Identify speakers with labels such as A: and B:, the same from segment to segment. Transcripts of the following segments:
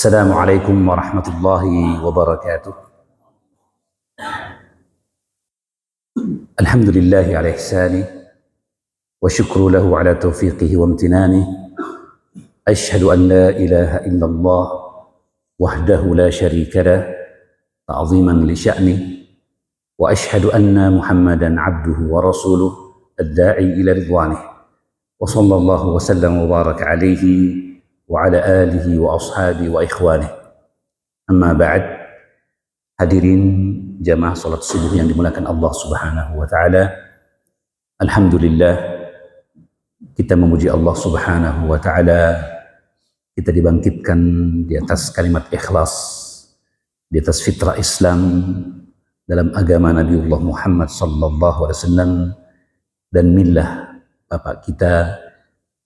A: Assalamualaikum warahmatullahi wabarakatuh. Alhamdulillahi ala ihsani wa syukru lahu ala taufiqihi wa amtinani. Ashhadu an la ilaha illallah wahdahu la syarika lah ta'ziman li sya'ni wa ashhadu anna Muhammadan abduhu wa rasuluh ad-da'i ila ridwanih wa sallallahu wa sallam wa baraka alaihi wa ala alihi wa ashabi wa ikhwanih. Amma ba'd. Hadirin jamaah salat subuh yang dimuliakan Allah Subhanahu wa taala. Alhamdulillah, kita memuji Allah Subhanahu wa taala. Kita dibangkitkan di atas kalimat ikhlas, di atas fitrah Islam dalam agama Nabiullah Muhammad sallallahu alaihi wasallam dan millah bapak kita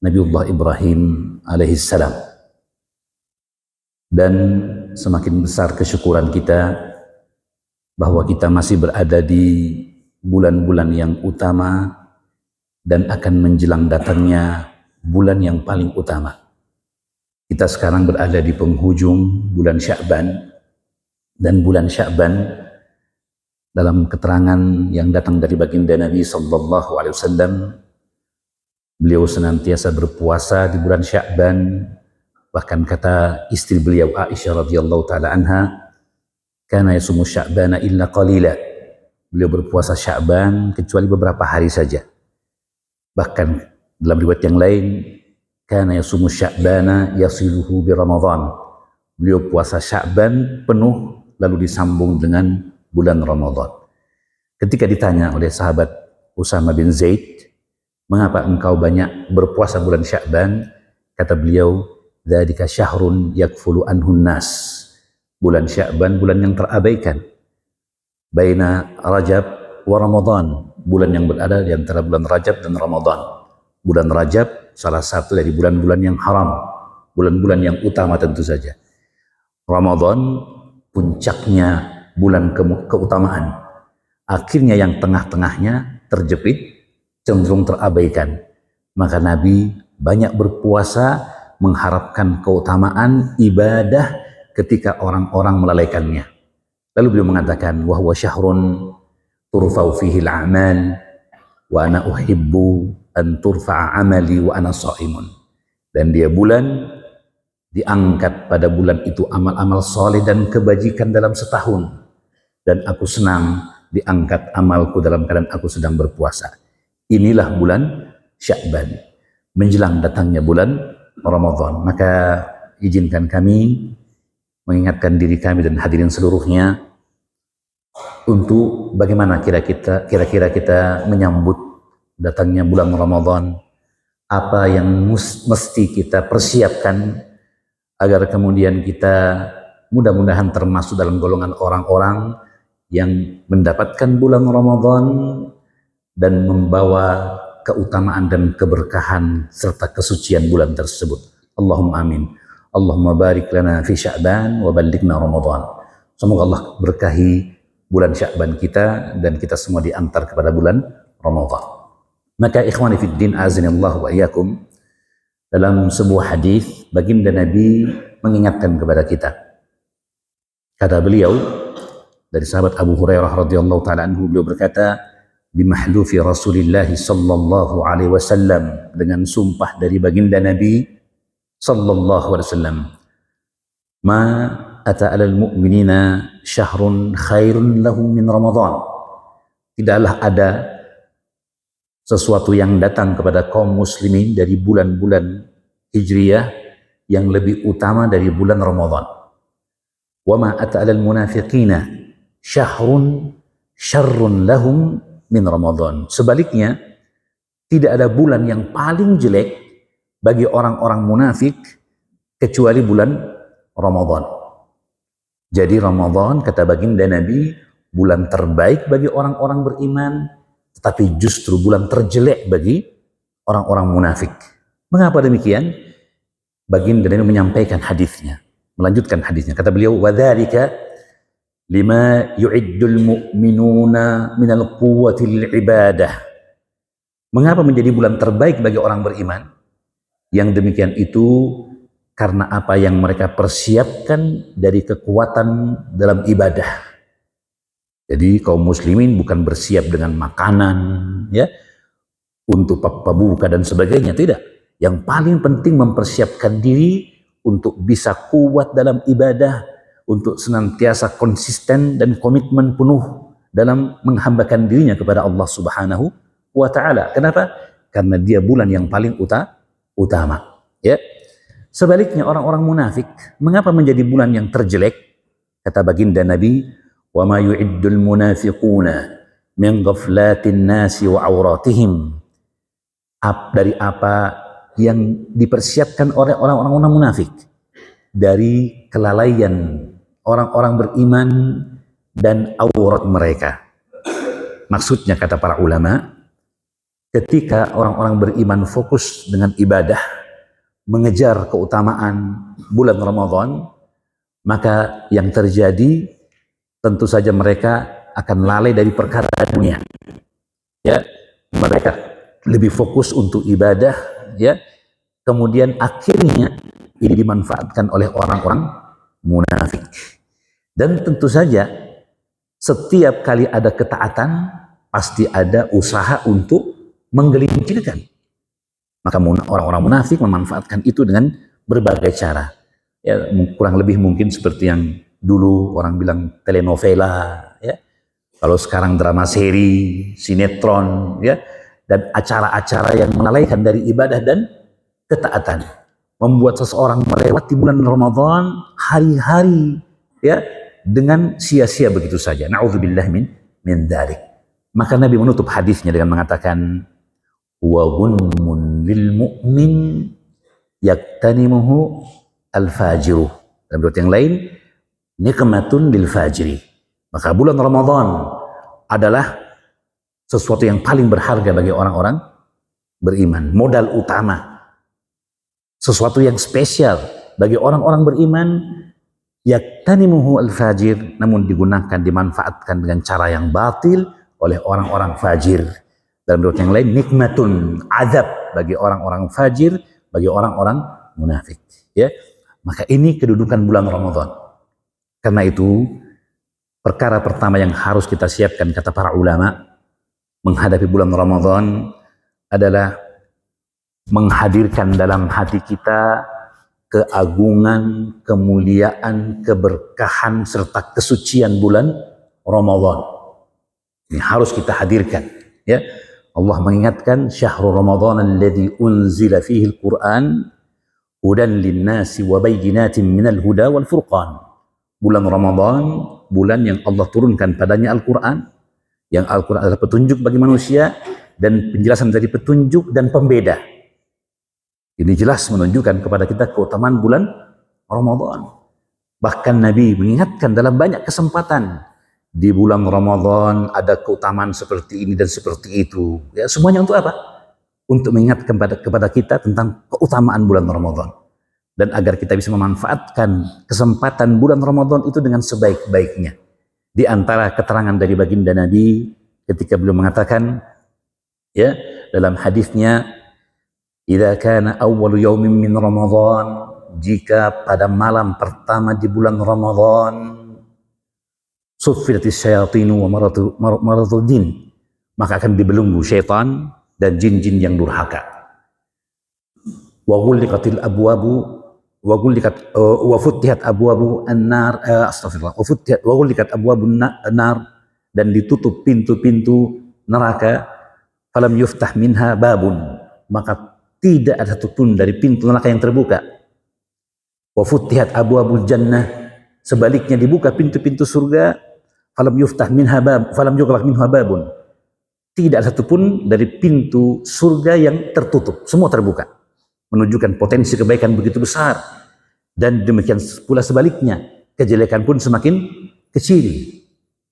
A: Nabiullah Ibrahim alaihi salam. Dan semakin besar kesyukuran kita bahwa kita masih berada di bulan-bulan yang utama dan akan menjelang datangnya bulan yang paling utama. Kita sekarang berada di penghujung bulan Sya'ban, dan bulan Sya'ban dalam keterangan yang datang dari baginda Nabi sallallahu alaihi wasallam, beliau senantiasa berpuasa di bulan Sya'ban. Bahkan kata istri beliau Aisyah radhiyallahu taala anha, kana yasumu Sya'bana illa qalila. Beliau berpuasa Sya'ban kecuali beberapa hari saja. Bahkan dalam riwayat yang lain, kana yasumu Sya'bana yasiluhu bi Ramadan. Beliau puasa Sya'ban penuh lalu disambung dengan bulan Ramadan. Ketika ditanya oleh sahabat Usama bin Zaid, mengapa engkau banyak berpuasa bulan Sya'ban? Kata beliau, dzalika syahrun yakfulu anhun nas. Bulan Sya'ban bulan yang terabaikan. Baina Rajab wa Ramadan, bulan yang berada di antara bulan Rajab dan Ramadan. Bulan Rajab salah satu dari bulan-bulan yang haram, bulan-bulan yang utama tentu saja. Ramadan puncaknya bulan keutamaan. Akhirnya yang tengah-tengahnya terjepit, cenderung terabaikan. Maka Nabi banyak berpuasa mengharapkan keutamaan ibadah ketika orang-orang melalaikannya. Lalu beliau mengatakan, wa huwa syahrun turfa'u fihi al-a'mal wa ana uhibbu an turfa'a amali wa ana sha'imun. Dan dia bulan diangkat pada bulan itu amal-amal soleh dan kebajikan dalam setahun, dan aku senang diangkat amalku dalam keadaan aku sedang berpuasa. Inilah bulan Sya'ban, menjelang datangnya bulan Ramadan. Maka izinkan kami mengingatkan diri kami dan hadirin seluruhnya untuk bagaimana kira-kira kita menyambut datangnya bulan Ramadan. Apa yang mesti kita persiapkan agar kemudian kita mudah-mudahan termasuk dalam golongan orang-orang yang mendapatkan bulan Ramadan dan membawa keutamaan dan keberkahan serta kesucian bulan tersebut. Allahumma amin. Allahumma barik lana fi Sya'ban wa ballighna Ramadan. Semoga Allah berkahi bulan Sya'ban kita dan kita semua diantar kepada bulan Ramadan. Maka ikhwani fid din, azinallahu wa iyyakum, dalam sebuah hadis baginda Nabi mengingatkan kepada kita. Kata beliau dari sahabat Abu Hurairah radhiyallahu taala anhu, beliau berkata, bimahlufi Rasulillah sallallahu alaihi wasallam, dengan sumpah dari baginda Nabi sallallahu alaihi wasallam, ma ata alal mu'minina syahrun khairun lahum min Ramadan. Tidaklah ada sesuatu yang datang kepada kaum muslimin dari bulan-bulan Hijriyah yang lebih utama dari bulan Ramadan. Wa ma ata alal munafiqina syahrun syarrun lahum min Ramadan. Sebaliknya, tidak ada bulan yang paling jelek bagi orang-orang munafik kecuali bulan Ramadan. Jadi Ramadan, kata baginda Nabi, bulan terbaik bagi orang-orang beriman, tetapi justru bulan terjelek bagi orang-orang munafik. Mengapa demikian? Baginda Nabi menyampaikan hadisnya, melanjutkan hadisnya. Kata beliau, wa dzalika lima yu'iddul mu'minuna minal quwwatil ibadah. Mengapa menjadi bulan terbaik bagi orang beriman? Yang demikian itu karena apa yang mereka persiapkan dari kekuatan dalam ibadah. Jadi kaum muslimin bukan bersiap dengan makanan, ya, untuk pabuka dan sebagainya, tidak. Yang paling penting mempersiapkan diri untuk bisa kuat dalam ibadah, untuk senantiasa konsisten dan komitmen penuh dalam menghambakan dirinya kepada Allah Subhanahu wa Ta'ala. Kenapa? Karena dia bulan yang paling utama. Ya. Sebaliknya orang-orang munafik, mengapa menjadi bulan yang terjelek? Kata baginda Nabi, "Wa ma yu'iddul munafiquna min ghaflatin nasi wa auratihim." Dari apa yang dipersiapkan oleh orang-orang munafik, dari kelalaian orang-orang beriman dan aurat mereka. Maksudnya, kata para ulama, ketika orang-orang beriman fokus dengan ibadah, mengejar keutamaan bulan Ramadan, maka yang terjadi tentu saja mereka akan lalai dari perkara dunia. Ya, mereka lebih fokus untuk ibadah, ya. Kemudian akhirnya ini dimanfaatkan oleh orang-orang munafik. Dan tentu saja setiap kali ada ketaatan pasti ada usaha untuk menggelincirkan. Maka orang-orang munafik memanfaatkan itu dengan berbagai cara. Ya, kurang lebih mungkin seperti yang dulu orang bilang telenovela, ya. Kalau sekarang drama seri, sinetron, ya, dan acara-acara yang melalaikan dari ibadah dan ketaatan, membuat seseorang melewati bulan Ramadan hari-hari, ya, dengan sia-sia begitu saja. Na'udzubillah min dzalik. Maka Nabi menutup hadisnya dengan mengatakan, wa gunmun lil mu'min yaktanimuhu al-fajiru. Dalam riwayat yang lain, nikmatun lil fajiri. Maka bulan Ramadan adalah sesuatu yang paling berharga bagi orang-orang beriman, modal utama, sesuatu yang spesial bagi orang-orang beriman. Yaktanimuhu al-fajir, namun digunakan, dimanfaatkan dengan cara yang batil oleh orang-orang fajir. Dalam riwayat yang lain, nikmatun, azab bagi orang-orang fajir, bagi orang-orang munafik. Ya, maka ini kedudukan bulan Ramadan. Karena itu, perkara pertama yang harus kita siapkan, kata para ulama, menghadapi bulan Ramadan adalah menghadirkan dalam hati kita keagungan, kemuliaan, keberkahan, serta kesucian bulan Ramadan. Ini harus kita hadirkan. Ya, Allah mengingatkan, syahrul Ramadan alladzi unzila fihi al-Qur'an hudan lin-nasi wa bayyinatin minal huda wal furqan. Bulan Ramadan, bulan yang Allah turunkan padanya Al-Quran, yang Al-Quran adalah petunjuk bagi manusia dan penjelasan dari petunjuk dan pembeda. Ini jelas menunjukkan kepada kita keutamaan bulan Ramadan. Bahkan Nabi mengingatkan dalam banyak kesempatan, di bulan Ramadan ada keutamaan seperti ini dan seperti itu. Ya, semuanya untuk apa? Untuk mengingatkan kepada kita tentang keutamaan bulan Ramadan. Dan agar kita bisa memanfaatkan kesempatan bulan Ramadan itu dengan sebaik-baiknya. Di antara keterangan dari baginda Nabi ketika beliau mengatakan, ya, dalam hadisnya, idza kana awwalu yaumin min Ramadan, jika pada malam pertama di bulan Ramadan, suffilatis syayatinu wa maradud din, maka akan dibelenggu syaitan dan jin-jin yang durhaka. Wa ghulqatil abwabu wa ghulqat wa futihat abwabu an-nar, astagfirullah, wa futihat wa ghulqat abwabun nar, dan ditutup pintu-pintu neraka, falam yuftah minha babun, maka tidak ada satupun dari pintu neraka yang terbuka. Wa futihat abwabul jannah, sebaliknya dibuka pintu-pintu surga, falam yuftah minha bab, falam yughlaq minha babun, tidak ada satupun dari pintu surga yang tertutup, semua terbuka, menunjukkan potensi kebaikan begitu besar. Dan demikian pula sebaliknya, kejelekan pun semakin kecil.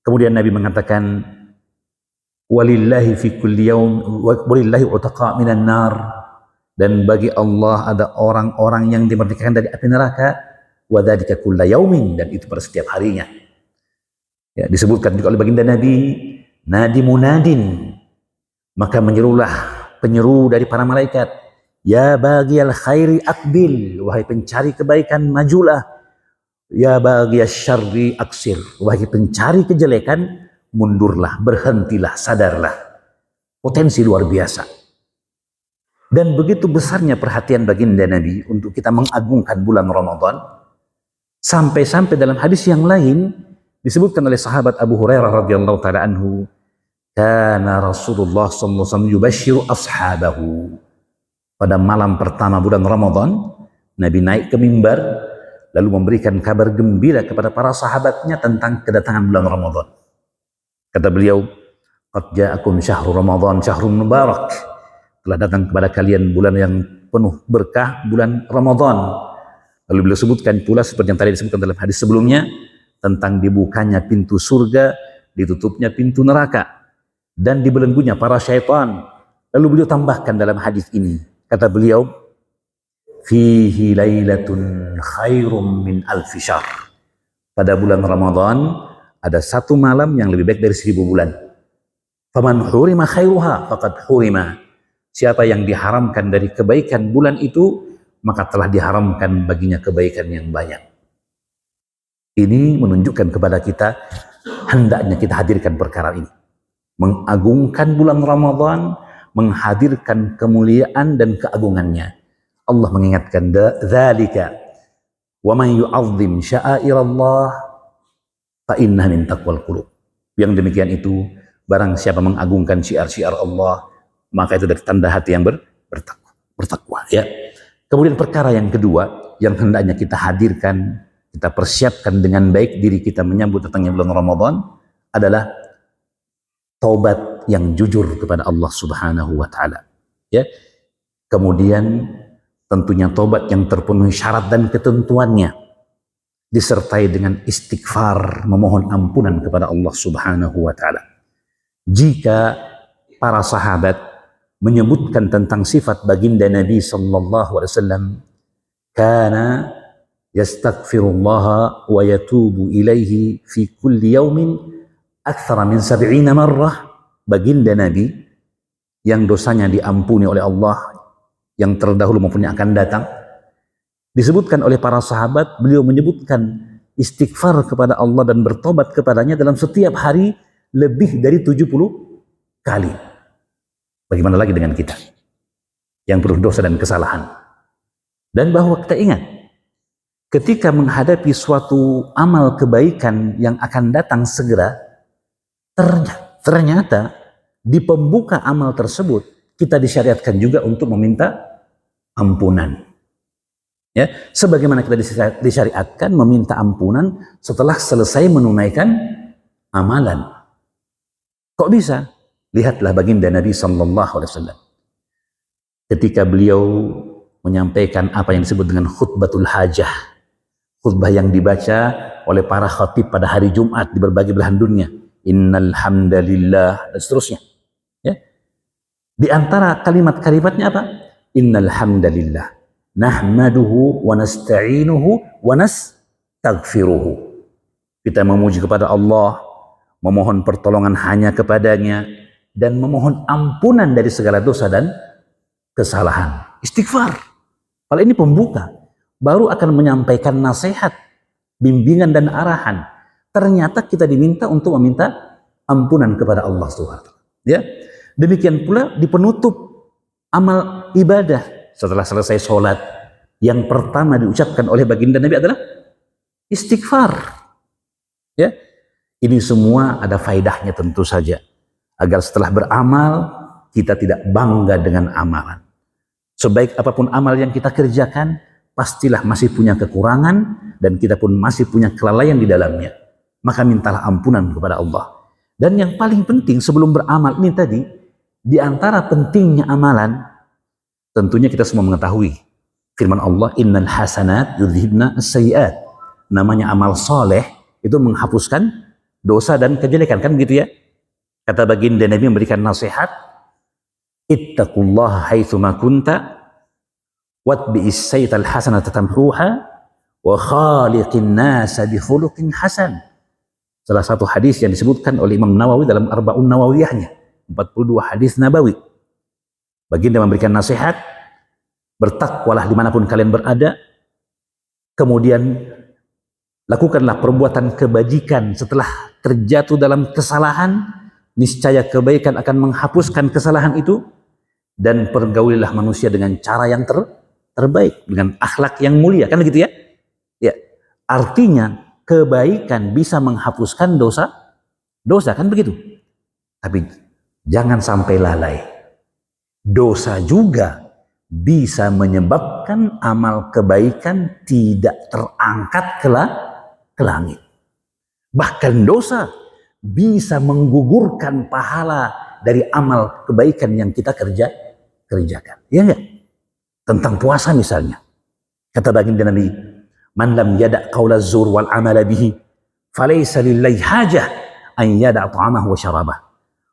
A: Kemudian Nabi mengatakan, walillahi fi kulli yaum walillahi utaqa minan nar, dan bagi Allah ada orang-orang yang dimerdekakan dari api neraka, wa dzalika kulla yaumin, dan itu pada setiap harinya. Ya, disebutkan juga oleh baginda Nabi, nadi munadin, maka menyerulah penyeru dari para malaikat, Ya baghiyal khairi aqbil, wahai pencari kebaikan majulah. Ya baghiyasy syarri aqsir, wahai pencari kejelekan mundurlah, berhentilah, sadarlah. Potensi luar biasa. Dan begitu besarnya perhatian baginda Nabi untuk kita mengagungkan bulan Ramadan, sampai-sampai dalam hadis yang lain disebutkan oleh sahabat Abu Hurairah radhiyallahu taala anhu, kana Rasulullah sallallahu alaihi wasallam yubashshiru ashabahu. Pada malam pertama bulan Ramadan, Nabi naik ke mimbar lalu memberikan kabar gembira kepada para sahabatnya tentang kedatangan bulan Ramadan. Kata beliau, qad ja'akum syahrul Ramadan syahrun mubarak. Telah datang kepada kalian bulan yang penuh berkah, bulan Ramadan. Lalu beliau sebutkan pula seperti yang tadi disebutkan dalam hadis sebelumnya tentang dibukanya pintu surga, ditutupnya pintu neraka, dan dibelenggunya para syaitan. Lalu beliau tambahkan dalam hadis ini, kata beliau, fihi lailatun khairum min alfi syahr. Pada bulan Ramadan ada satu malam yang lebih baik dari 1000 bulan. Faman hurima khairuha faqad hurima. Siapa yang diharamkan dari kebaikan bulan itu, maka telah diharamkan baginya kebaikan yang banyak. Ini menunjukkan kepada kita hendaknya kita hadirkan perkara ini. Mengagungkan bulan Ramadan, menghadirkan kemuliaan dan keagungannya. Allah mengingatkan, dzalika wa man yu'azzim sya'airallah fa innaha min taqwal qulub. Yang demikian itu, barang siapa mengagungkan syiar-syiar Allah, maka itu dari tanda hati yang bertakwa, ya. Kemudian perkara yang kedua yang hendaknya kita hadirkan, kita persiapkan dengan baik diri kita menyambut datangnya bulan Ramadan adalah taubat yang jujur kepada Allah Subhanahu wa taala, ya. Kemudian tentunya taubat yang terpenuhi syarat dan ketentuannya, disertai dengan istighfar, memohon ampunan kepada Allah Subhanahu wa taala. Jika para sahabat menyebutkan tentang sifat baginda Nabi sallallahu alaihi wasallam, kana yastaghfirullah wa yatubu ilaihi fi kulli yaumin akthara min 70 marrah. Baginda Nabi yang dosanya diampuni oleh Allah, yang terdahulu maupun yang akan datang, disebutkan oleh para sahabat, beliau menyebutkan istighfar kepada Allah dan bertobat kepadanya dalam setiap hari lebih dari 70 kali. Bagaimana lagi dengan kita yang penuh dosa dan kesalahan? Dan bahwa kita ingat, ketika menghadapi suatu amal kebaikan yang akan datang segera, ternyata di pembuka amal tersebut kita disyariatkan juga untuk meminta ampunan. Ya, sebagaimana kita disyariatkan meminta ampunan setelah selesai menunaikan amalan. Kok bisa? Lihatlah baginda Nabi sallallahu alaihi wasallam. Ketika beliau menyampaikan apa yang disebut dengan khutbatul hajah, khutbah yang dibaca oleh para khatib pada hari Jumat di berbagai belahan dunia, innal hamdalillah dan seterusnya. Ya. Di antara kalimat-kalimatnya apa? Innal hamdalillah nahmaduhu wa nasta'inuhu wa nastaghfiruhu. Kita memuji kepada Allah, memohon pertolongan hanya kepadanya, dan memohon ampunan dari segala dosa dan kesalahan. Istighfar. Kalau ini pembuka, baru akan menyampaikan nasihat, bimbingan dan arahan. Ternyata kita diminta untuk meminta ampunan kepada Allah SWT. Ya, demikian pula di penutup amal ibadah setelah selesai sholat, yang pertama diucapkan oleh baginda Nabi adalah istighfar. Ya, ini semua ada faedahnya tentu saja, agar setelah beramal kita tidak bangga dengan amalan. Sebaik apapun amal yang kita kerjakan, pastilah masih punya kekurangan dan kita pun masih punya kelalaian di dalamnya. Maka mintalah ampunan kepada Allah. Dan yang paling penting sebelum beramal ini tadi, di antara pentingnya amalan, tentunya kita semua mengetahui firman Allah, innal hasanat yudhibna as-sayyi'at. Namanya amal soleh itu menghapuskan dosa dan kejelekan, kan begitu ya? Kata baginda Nabi memberikan nasihat, ittaqullaha haitsuma kunta watbi'is sayyi'atal hasanata tamhuha wa khaliqin nasa bi khuluqin hasan. Salah satu hadis yang disebutkan oleh Imam Nawawi dalam Arba'un Nawawiyahnya, 42 hadis Nabawi. Baginda memberikan nasihat, bertakwalah dimanapun kalian berada, kemudian lakukanlah perbuatan kebajikan setelah terjatuh dalam kesalahan, niscaya kebaikan akan menghapuskan kesalahan itu, dan pergaulilah manusia dengan cara yang terbaik, dengan akhlak yang mulia, kan begitu ya? Ya, artinya kebaikan bisa menghapuskan dosa kan begitu. Tapi jangan sampai lalai. Dosa juga bisa menyebabkan amal kebaikan tidak terangkat ke langit. Bahkan dosa bisa menggugurkan pahala dari amal kebaikan yang kita kerjakan. Ya enggak? Tentang puasa misalnya. Kata baginda Nabi, "Man lam yada' qaula zur wal amala bihi, falaysa lillahi hajah an yada' ta'amahu wa syarabah."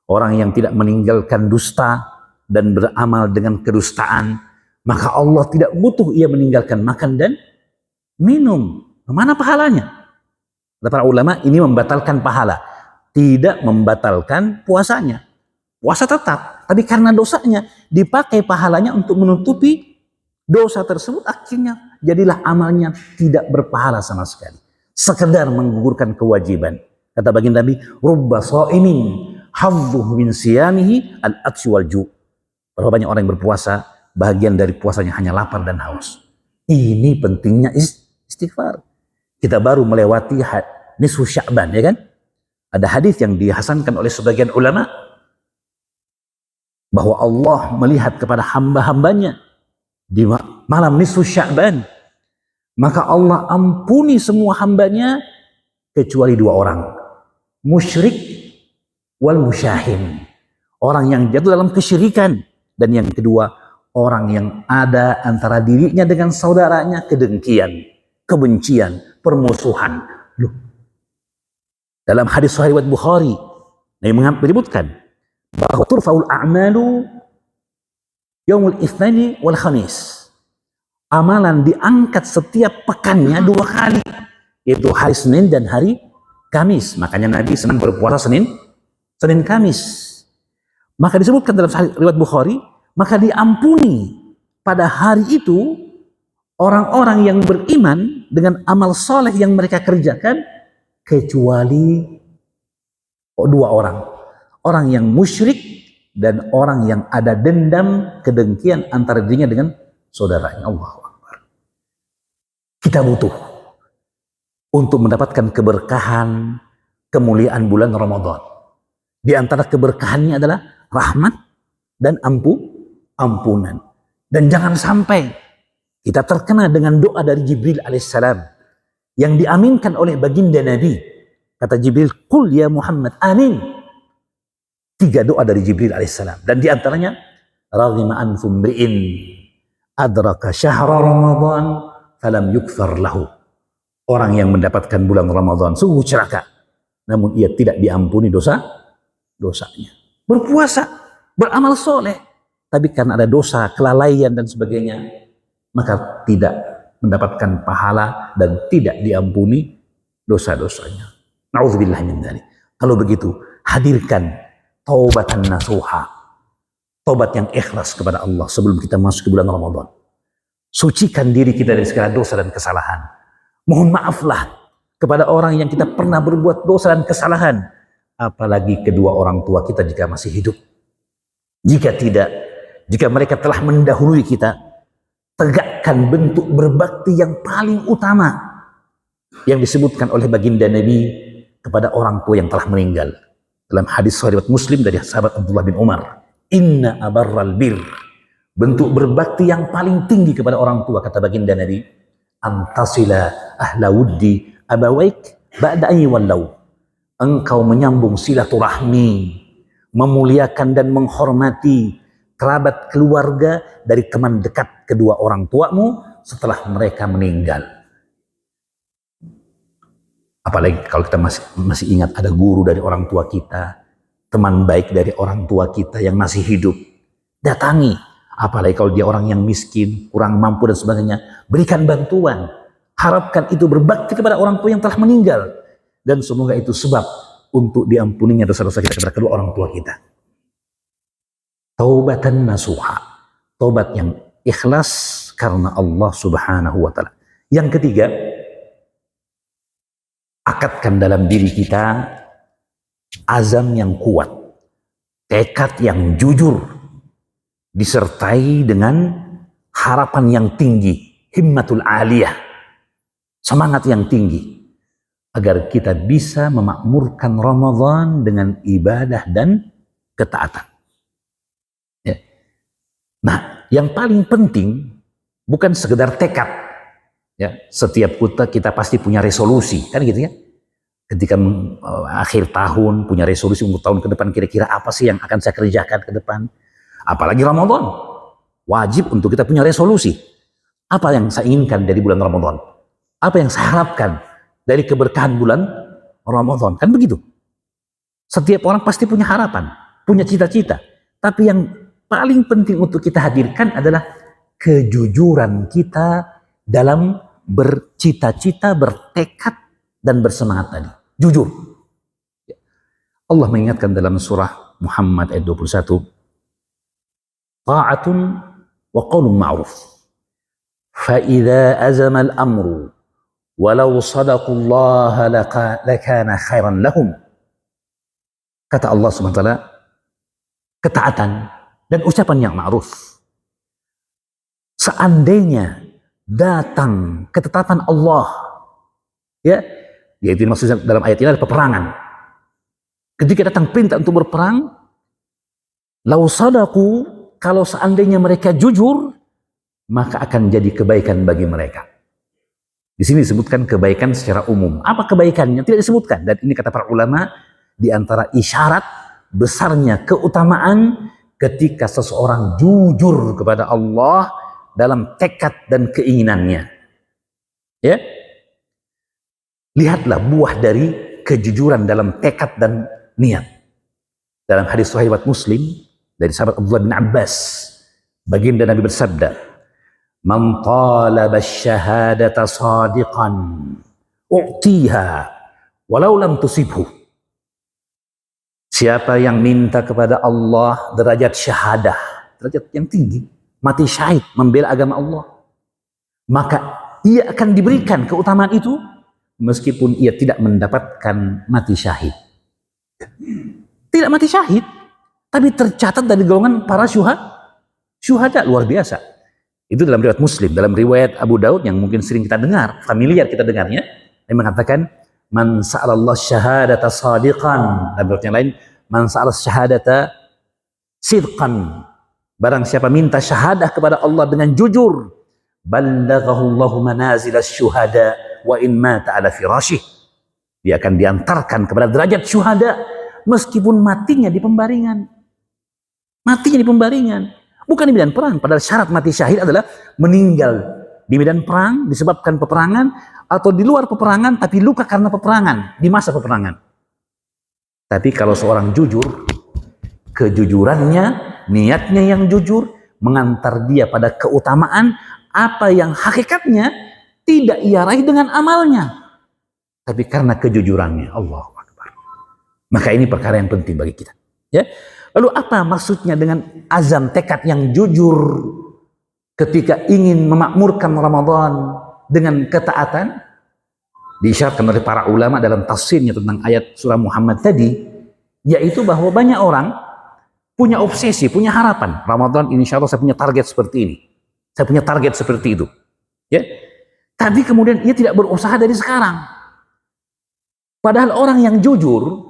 A: Orang yang tidak meninggalkan dusta dan beramal dengan kedustaan, maka Allah tidak butuh ia meninggalkan makan dan minum. Mana pahalanya? Kata para ulama, ini membatalkan pahala, tidak membatalkan puasanya. Puasa tetap, tapi karena dosanya dipakai pahalanya untuk menutupi dosa tersebut, akhirnya jadilah amalnya tidak berpahala sama sekali, sekedar menggugurkan kewajiban. Kata baginda Nabi, "Rubba sha'imin hadzuhu min siyamihi al-'atsy wal ju'." Berapa banyak orang yang berpuasa, bagian dari puasanya hanya lapar dan haus. Ini pentingnya istighfar. Kita baru melewati nisfu Sya'ban, ya kan? Ada hadis yang dihasankan oleh sebagian ulama bahwa Allah melihat kepada hamba-hambanya di malam nisfu Sya'ban, maka Allah ampuni semua hambanya kecuali dua orang, musyrik wal musyahin, orang yang jatuh dalam kesyirikan, dan yang kedua, orang yang ada antara dirinya dengan saudaranya kedengkian, kebencian, permusuhan. Loh, dalam hadis Sahih riwayat Bukhari, Nabi menyebutkan bahwa turfaul a'malu yaumul itsnaini wal khamis. Amalan diangkat setiap pekannya dua kali, yaitu hari Senin dan hari Kamis. Makanya Nabi senang berpuasa Senin Kamis. Maka disebutkan dalam riwayat Bukhari, maka diampuni pada hari itu orang-orang yang beriman dengan amal soleh yang mereka kerjakan, kecuali dua orang. Orang yang musyrik dan orang yang ada dendam, kedengkian antara dirinya dengan saudaranya. Allahu Akbar. Kita butuh untuk mendapatkan keberkahan, kemuliaan bulan Ramadan. Di antara keberkahannya adalah rahmat dan ampunan. Dan jangan sampai kita terkena dengan doa dari Jibril alaihissalam yang diaminkan oleh baginda Nabi. Kata Jibril, "Qul ya Muhammad, amin." 3 doa dari Jibril alaihissalam, dan di antaranya, "Raghima anfum mri'in adraka syahra Ramadan falam yukfar lahu." Orang yang mendapatkan bulan Ramadan sungguh celaka, namun ia tidak diampuni dosanya. Berpuasa, beramal soleh, tapi karena ada dosa, kelalaian dan sebagainya, maka tidak mendapatkan pahala dan tidak diampuni dosa-dosanya. Na'udzubillah min dzalik. Kalau begitu, hadirkan taubatan nasuha, taubat yang ikhlas kepada Allah sebelum kita masuk ke bulan Ramadan. Sucikan diri kita dari segala dosa dan kesalahan. Mohon maaflah kepada orang yang kita pernah berbuat dosa dan kesalahan, apalagi kedua orang tua kita jika masih hidup. Jika tidak, jika mereka telah mendahului kita, tegakkan bentuk berbakti yang paling utama yang disebutkan oleh baginda Nabi kepada orang tua yang telah meninggal. Dalam hadis riwayat Muslim dari sahabat Abdullah bin Umar, "Inna abarral bir." Bentuk berbakti yang paling tinggi kepada orang tua, kata baginda Nabi, "Antasila ahla wuddi abawaik ba'da an wallau." Engkau menyambung silaturahmi, memuliakan dan menghormati kerabat keluarga dari teman dekat kedua orang tuamu setelah mereka meninggal. Apalagi kalau kita masih ingat ada guru dari orang tua kita, teman baik dari orang tua kita yang masih hidup, datangi. Apalagi kalau dia orang yang miskin, kurang mampu dan sebagainya, berikan bantuan. Harapkan itu berbakti kepada orang tua yang telah meninggal, dan semoga itu sebab untuk diampuninya dosa-dosa kita kepada kedua orang tua kita. Taubatan nasuha, taubat yang ikhlas karena Allah Subhanahu wa taala. Yang ketiga, akatkan dalam diri kita azam yang kuat, tekad yang jujur, disertai dengan harapan yang tinggi, himmatul aliyah, semangat yang tinggi, agar kita bisa memakmurkan Ramadan dengan ibadah dan ketaatan. Ya. Nah, yang paling penting bukan sekedar tekad. Ya, setiap kita pasti punya resolusi, kan gitu ya. Ketika akhir tahun punya resolusi untuk tahun ke depan, kira-kira apa sih yang akan saya kerjakan ke depan? Apalagi Ramadan, wajib untuk kita punya resolusi. Apa yang saya inginkan dari bulan Ramadan? Apa yang saya harapkan dari keberkahan bulan Ramadan? Kan begitu. Setiap orang pasti punya harapan, punya cita-cita. Tapi yang paling penting untuk kita hadirkan adalah kejujuran kita dalam bercita-cita, bertekad, dan bersemangat tadi. Jujur. Allah mengingatkan dalam surah Muhammad ayat 21, ta'atun wa qawlun ma'ruf. Fa'idha azama al-amru walau sadaqullaha lakana khairan lahum. Kata Allah SWT, ketaatan dan ucapan yang ma'ruf. Seandainya datang ketetapan Allah, ya, yaitu maksudnya dalam ayat ini adalah peperangan. Ketika datang perintah untuk berperang, lau sadaku, kalau seandainya mereka jujur, maka akan jadi kebaikan bagi mereka. Di sini disebutkan kebaikan secara umum. Apa kebaikannya? Tidak disebutkan. Dan ini kata para ulama, di antara isyarat besarnya keutamaan ketika seseorang jujur kepada Allah dalam tekad dan keinginannya. Ya, lihatlah buah dari kejujuran dalam tekad dan niat. Dalam hadis sahih riwayat Muslim dari sahabat Abdullah bin Abbas, baginda Nabi bersabda, "Man talaba asy-syahadata shadiqan, u'tiha walau lam tusibhu." Siapa yang minta kepada Allah derajat syahadah, derajat yang tinggi, mati syahid membela agama Allah, maka ia akan diberikan keutamaan itu meskipun ia tidak mendapatkan mati syahid. Tidak mati syahid, tapi tercatat dari golongan para syuhada. Luar biasa. Itu dalam riwayat Muslim. Dalam riwayat Abu Daud yang mungkin sering kita dengar, familiar kita dengarnya, yang mengatakan man sa'alallah syahadata sadiqan. Dalam riwayat yang lain, man sa'al syahadata sidqan. Barang siapa minta syahadah kepada Allah dengan jujur, ballaghahu Allahu manazilas syuhada wa in mata ala firasyih. Dia akan diantarkan kepada derajat syuhada meskipun matinya di pembaringan. Matinya di pembaringan, bukan di medan perang. Padahal syarat mati syahid adalah meninggal di medan perang disebabkan peperangan, atau di luar peperangan tapi luka karena peperangan di masa peperangan. Tapi kalau seorang jujur, kejujurannya, niatnya yang jujur mengantar dia pada keutamaan apa yang hakikatnya tidak ia raih dengan amalnya, tapi karena kejujurannya. Allahu Akbar. Maka ini perkara yang penting bagi kita. Ya. Lalu apa maksudnya dengan azam tekad yang jujur ketika ingin memakmurkan Ramadan dengan ketaatan? Diisyaratkan oleh para ulama dalam tafsirnya tentang ayat surah Muhammad tadi, yaitu bahwa banyak orang punya obsesi, punya harapan. Ramadan insya Allah saya punya target seperti ini. Saya punya target seperti itu. Ya. Tapi kemudian ia tidak berusaha dari sekarang. Padahal orang yang jujur,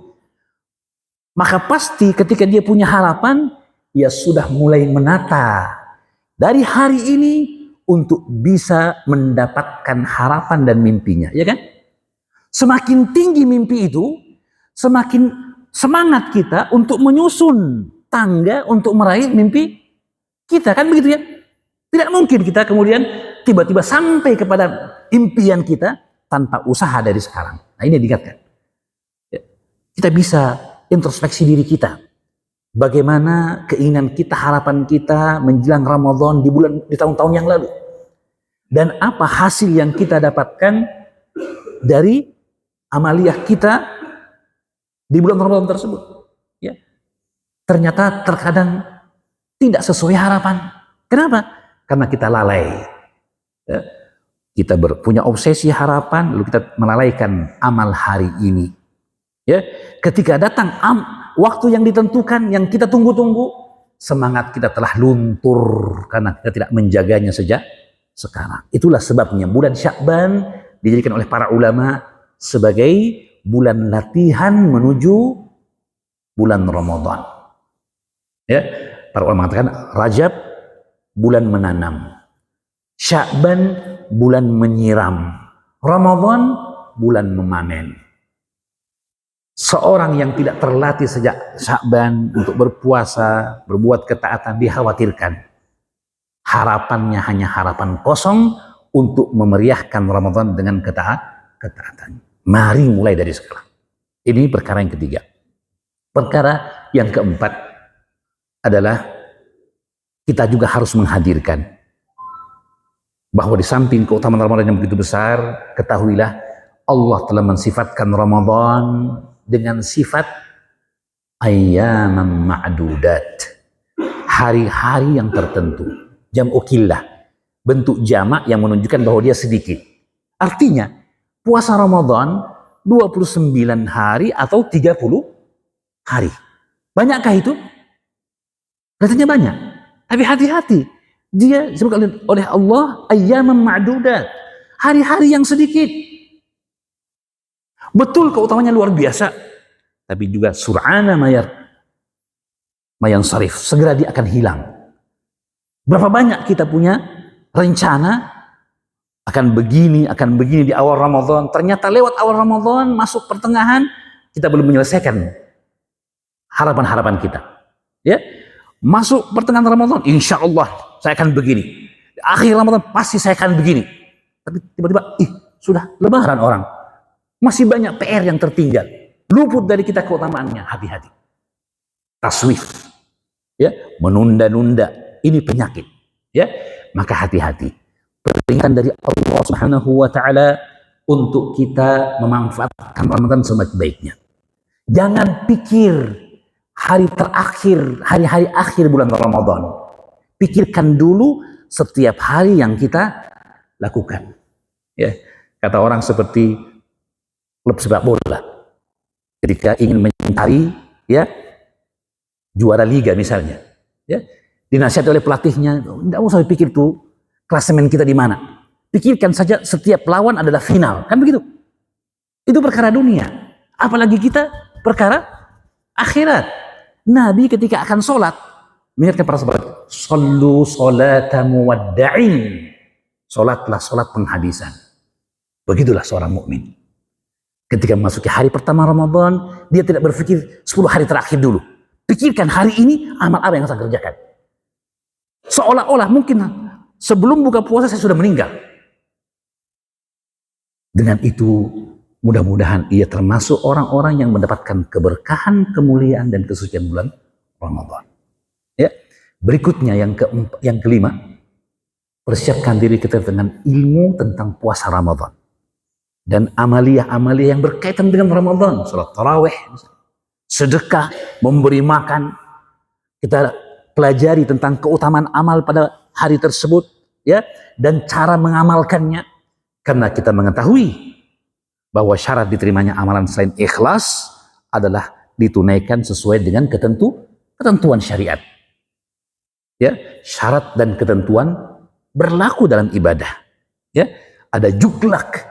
A: maka pasti ketika dia punya harapan, ia sudah mulai menata dari hari ini untuk bisa mendapatkan harapan dan mimpinya. Ya kan? Semakin tinggi mimpi itu, semakin semangat kita untuk menyusun tangga untuk meraih mimpi kita, kan begitu ya? Tidak mungkin kita kemudian tiba-tiba sampai kepada impian kita tanpa usaha dari sekarang. Nah, ini diingatkan. Ya. Kita bisa introspeksi diri kita. Bagaimana keinginan kita, harapan kita menjelang Ramadan di tahun-tahun yang lalu. Dan apa hasil yang kita dapatkan dari amaliyah kita di bulan Ramadan tersebut. Ternyata terkadang tidak sesuai harapan. Kenapa? karena kita lalai. Ya. Kita punya obsesi harapan, lalu kita melalaikan amal hari ini. Ya, ketika datang waktu yang ditentukan, yang kita tunggu-tunggu, semangat kita telah luntur karena kita tidak menjaganya sejak sekarang. Itulah sebabnya bulan Sya'ban dijadikan oleh para ulama sebagai bulan latihan menuju bulan Ramadan. Ya, para ulama mengatakan Rajab bulan menanam, Sya'ban bulan menyiram, Ramadan bulan memanen. Seorang yang tidak terlatih sejak Sya'ban untuk berpuasa, berbuat ketaatan, dikhawatirkan harapannya hanya harapan kosong untuk memeriahkan Ramadan dengan ketaatan. Mari mulai dari sekarang. Ini perkara yang ketiga. Perkara yang keempat adalah kita juga harus menghadirkan bahwa di samping keutamaan Ramadan yang begitu besar, ketahuilah Allah telah mensifatkan Ramadan dengan sifat ayyaman ma'dudat, hari-hari yang tertentu. Jam'u qillah, bentuk jamak yang menunjukkan bahwa dia sedikit. Artinya puasa Ramadan 29 hari atau 30 hari. Banyakkah itu? Katanya banyak. Tapi hati-hati. Dia disebutkan oleh Allah ayyaman ma'dudat, hari-hari yang sedikit. Betul keutamanya luar biasa, tapi juga sur'ana mayan sarif, segera dia akan hilang. Berapa banyak kita punya rencana akan begini di awal Ramadan, ternyata lewat awal Ramadan masuk pertengahan kita belum menyelesaikan harapan-harapan kita. Ya, masuk pertengahan Ramadan, insya Allah saya akan begini. Di akhir Ramadan pasti saya akan begini. Tapi tiba-tiba, sudah lebaran orang. Masih banyak PR yang tertinggal. Luput dari kita keutamaannya. Hati-hati. Taswif. Ya, menunda-nunda. Ini penyakit. Ya, maka hati-hati. Peringatan dari Allah Subhanahu wa taala untuk kita memanfaatkan Ramadan sebaik-baiknya. Jangan pikir hari terakhir, hari-hari akhir bulan Ramadan. Pikirkan dulu setiap hari yang kita lakukan. Ya, kata orang seperti klub sepak bola, ketika ingin mencari juara liga misalnya, dinasihati oleh pelatihnya, tidak usah pikir tuh klasemen kita di mana. Pikirkan saja setiap lawan adalah final, kan begitu? Itu perkara dunia. Apalagi kita perkara akhirat. Nabi ketika akan sholat mengingatkan para sahabat, "Shallu sholata muwadda'in." Sholatlah sholat penghabisan. Begitulah seorang mukmin. Ketika memasuki hari pertama Ramadan, dia tidak berpikir 10 hari terakhir dulu. Pikirkan hari ini amal apa yang saya kerjakan. Seolah-olah mungkin sebelum buka puasa saya sudah meninggal. Dengan itu mudah-mudahan ia termasuk orang-orang yang mendapatkan keberkahan, kemuliaan dan kesucian bulan Ramadan. Ya. Berikutnya yang kelima, persiapkan diri kita dengan ilmu tentang puasa Ramadan dan amaliyah-amaliyah yang berkaitan dengan Ramadan, salat tarawih, sedekah, memberi makan. Kita pelajari tentang keutamaan amal pada hari tersebut, ya, dan cara mengamalkannya, karena kita mengetahui bahwa syarat diterimanya amalan selain ikhlas adalah ditunaikan sesuai dengan ketentuan syariat. Ya, syarat dan ketentuan berlaku dalam ibadah. Ya, ada juklak,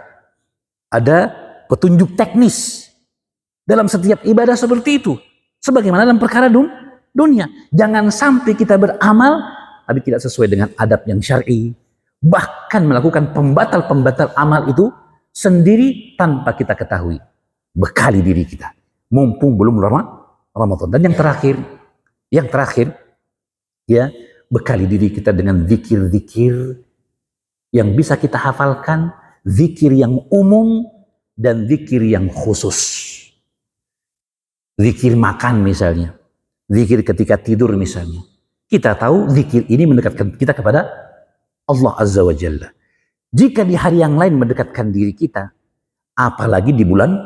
A: ada petunjuk teknis dalam setiap ibadah seperti itu. Sebagaimana dalam perkara dunia. Jangan sampai kita beramal tapi tidak sesuai dengan adab yang syar'i. Bahkan melakukan pembatal-pembatal amal itu sendiri tanpa kita ketahui. Bekali diri kita. Mumpung belum Ramadan. Dan yang terakhir, ya, bekali diri kita dengan zikir-zikir yang bisa kita hafalkan, zikir yang umum dan zikir yang khusus. Zikir makan misalnya, zikir ketika tidur misalnya. Kita tahu zikir ini mendekatkan kita kepada Allah Azza wa Jalla. Jika di hari yang lain mendekatkan diri kita, apalagi di bulan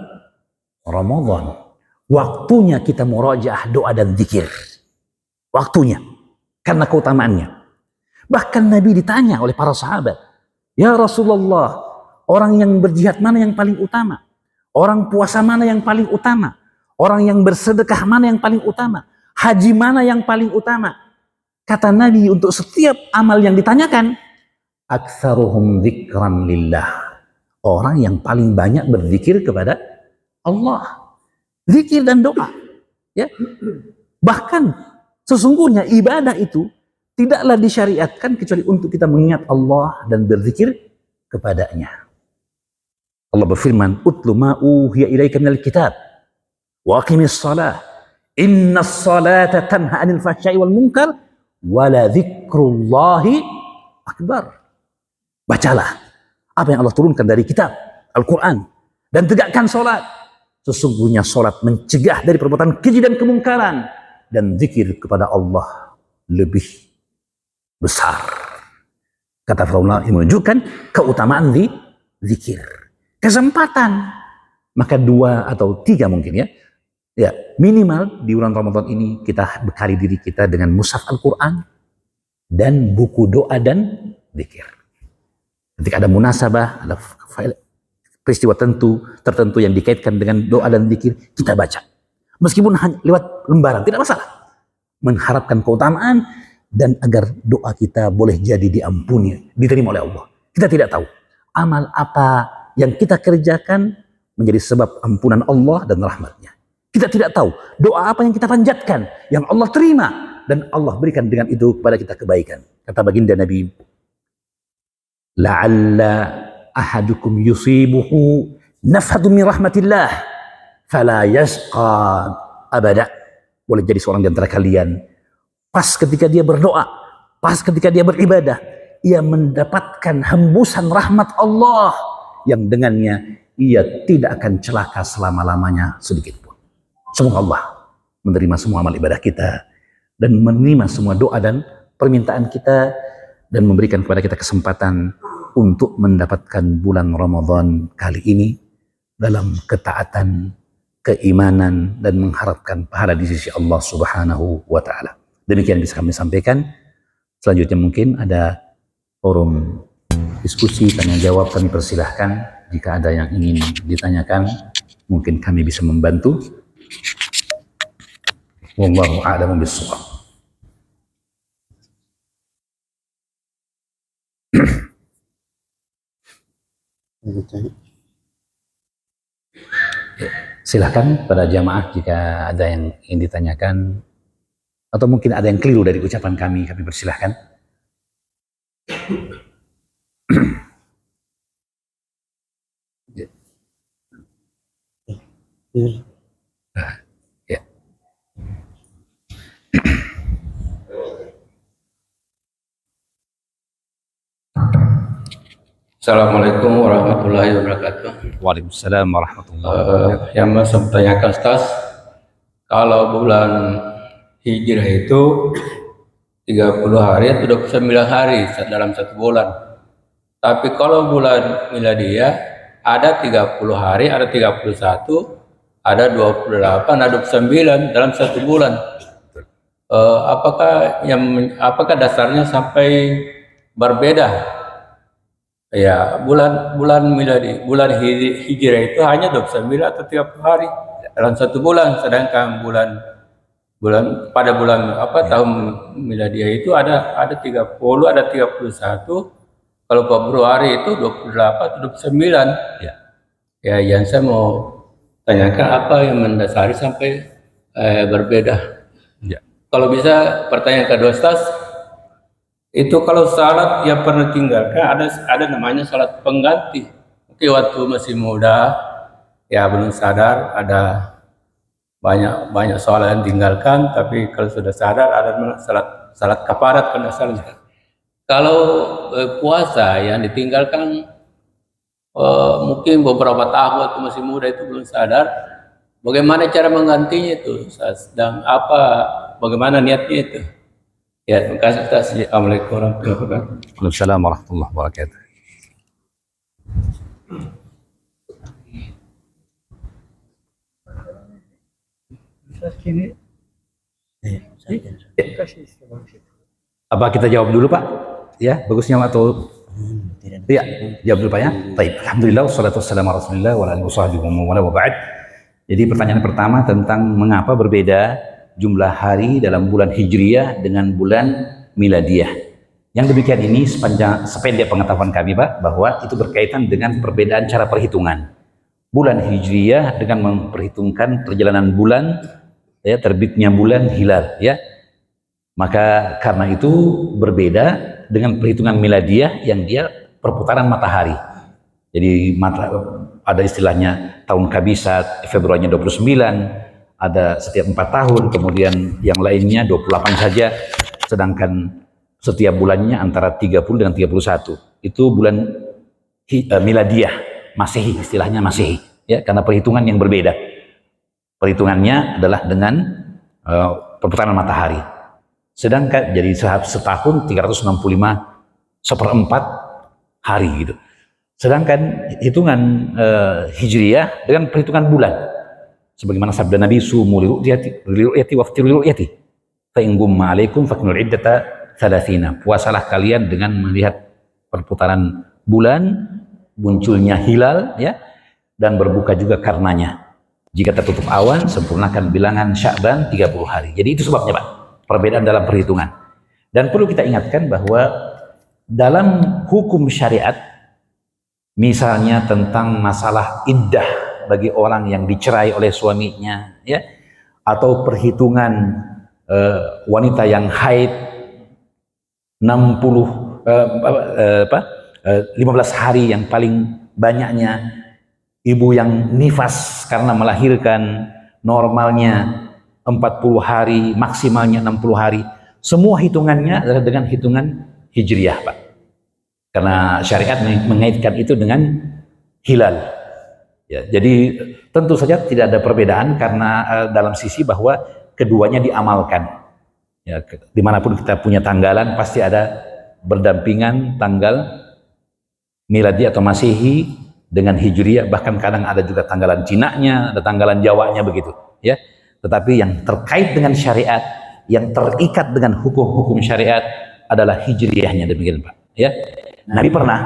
A: Ramadan, waktunya kita murajaah doa dan zikir. Waktunya, karena keutamaannya. Bahkan Nabi ditanya oleh para sahabat, "Ya Rasulullah, orang yang berjihad mana yang paling utama? Orang puasa mana yang paling utama? Orang yang bersedekah mana yang paling utama? Haji mana yang paling utama?" Kata Nabi untuk setiap amal yang ditanyakan, "Aktsaruhum dzikran lillah." Orang yang paling banyak berzikir kepada Allah. Zikir dan doa. Ya. Bahkan sesungguhnya ibadah itu tidaklah disyariatkan kecuali untuk kita mengingat Allah dan berzikir kepadanya. Allah berfirman, "Utlu ma uhiya ilaika minal kitab wa aqimis shalah. Innas salata tanha 'anil fahsya'i wal munkar wa la dzikrullahi akbar." Bacalah apa yang Allah turunkan dari kitab Al-Quran dan tegakkan salat. Sesungguhnya salat mencegah dari perbuatan keji dan kemungkaran, dan zikir kepada Allah lebih besar. Kata Rasulullah yang menunjukkan keutamaan zikir. Kesempatan. Maka 2 atau 3 mungkin ya. Ya, minimal di bulan Ramadan ini kita bekali diri kita dengan mushaf Al-Quran dan buku doa dan zikir. Ketika ada munasabah, ada peristiwa tertentu yang dikaitkan dengan doa dan zikir, kita baca. Meskipun hanya lewat lembaran, tidak masalah. Mengharapkan keutamaan dan agar doa kita boleh jadi diampuni, diterima oleh Allah. Kita tidak tahu amal apa yang kita kerjakan menjadi sebab ampunan Allah dan rahmatnya. Kita tidak tahu doa apa yang kita panjatkan yang Allah terima dan Allah berikan dengan itu kepada kita kebaikan. Kata baginda Nabi, "La'alla ahadukum yusibuhu nafhatu min rahmatillah fala yasqa abada." Boleh jadi seorang di antara kalian pas ketika dia berdoa, pas ketika dia beribadah, ia mendapatkan hembusan rahmat Allah yang dengannya ia tidak akan celaka selama-lamanya sedikit pun. Semoga Allah menerima semua amal ibadah kita dan menerima semua doa dan permintaan kita dan memberikan kepada kita kesempatan untuk mendapatkan bulan Ramadan kali ini dalam ketaatan, keimanan, dan mengharapkan pahala di sisi Allah Subhanahu wa Ta'ala. Demikian bisa kami sampaikan. Selanjutnya mungkin ada forum diskusi, tanya jawab, kami persilahkan. Jika ada yang ingin ditanyakan, mungkin kami bisa membantu. Wallahu a'lamu bishawab. Silahkan pada jamaah jika ada yang ingin ditanyakan atau mungkin ada yang keliru dari ucapan kami persilahkan. Ya.
B: Assalamualaikum warahmatullahi wabarakatuh.
A: Waalaikumsalam warahmatullahi wabarakatuh.
B: Yang mau saya tanyakan, Ustaz, kalau bulan Hijrah itu 30 hari atau 29 hari dalam satu bulan. Tapi kalau bulan Miladiyah ada 30 hari, ada 31, ada 28, ada 29 dalam satu bulan. Apakah dasarnya sampai berbeda? Ya, bulan miladi, bulan Hijrah itu hanya 29 atau 30 hari dalam satu bulan, sedangkan bulan tahun miladiah itu ada 30, ada 31. Kalau Februari itu 28 atau 29. Ya. Ya, yang saya mau tanyakan apa yang mendasari sampai berbeda. Ya. Kalau bisa pertanyaan kedua, Ustaz, itu kalau salat yang pernah tinggalkan ada namanya salat pengganti. Mungkin waktu masih muda ya belum sadar, ada banyak salat yang tinggalkan, tapi kalau sudah sadar ada salat kafarat pada salat. Kalau puasa yang ditinggalkan mungkin beberapa tahun waktu masih muda itu belum sadar, bagaimana cara menggantinya itu, dan bagaimana niatnya itu? Ya, terima kasih, Ustaz. Assalamualaikum warahmatullahi wabarakatuh.
A: Waalaikumsalam warahmatullahi wabarakatuh. Apa kita jawab dulu, Pak? Ya, bagusnya atau ya, jawab dulu Pak ya. Baik, alhamdulillah wassalatu wassalamu ala Rasulillah wa ala alihi wa ba'd. Jadi pertanyaan pertama tentang mengapa berbeda jumlah hari dalam bulan Hijriyah dengan bulan Miladiyah. Yang demikian ini sependek pengetahuan kami Pak, bahwa itu berkaitan dengan perbedaan cara perhitungan. Bulan Hijriyah dengan memperhitungkan perjalanan bulan, ya, terbitnya bulan hilal, ya. Maka karena itu berbeda dengan perhitungan Miladiyah yang dia perputaran matahari. Jadi ada istilahnya tahun kabisat, Februarinya 29, ada setiap 4 tahun, kemudian yang lainnya 28 saja, sedangkan setiap bulannya antara 30 dengan 31. Itu bulan Miladiyah, Masehi, istilahnya Masehi, ya, karena perhitungan yang berbeda. Perhitungannya adalah dengan perputaran matahari. Sedangkan jadi setahun 365 seperempat hari gitu. Sedangkan hitungan Hijriyah dengan perhitungan bulan. Sebagaimana sabda Nabi, sumu liru'yati waftiru liru'yati. Fa in gumma 'alaikum fakmilul iddata 30. Puasalah kalian dengan melihat perputaran bulan, munculnya hilal, ya, dan berbuka juga karenanya. Jika tertutup awan, sempurnakan bilangan Sya'ban 30 hari. Jadi itu sebabnya Pak, perbedaan dalam perhitungan. Dan perlu kita ingatkan bahwa dalam hukum syariat, misalnya tentang masalah iddah bagi orang yang dicerai oleh suaminya, ya, atau perhitungan wanita yang haid 15 hari yang paling banyaknya, ibu yang nifas karena melahirkan normalnya 40 hari, maksimalnya 60 hari. Semua hitungannya adalah dengan hitungan Hijriyah Pak. Karena syariat mengaitkan itu dengan hilal. Ya, jadi tentu saja tidak ada perbedaan karena dalam sisi bahwa keduanya diamalkan. Ya, dimanapun kita punya tanggalan pasti ada berdampingan tanggal miladi atau Masehi dengan Hijriyah, bahkan kadang ada juga tanggalan Cinanya, ada tanggalan Jawanya begitu, ya. Tetapi yang terkait dengan syariat, yang terikat dengan hukum-hukum syariat adalah Hijriyahnya, demikian Pak, ya. Nabi pernah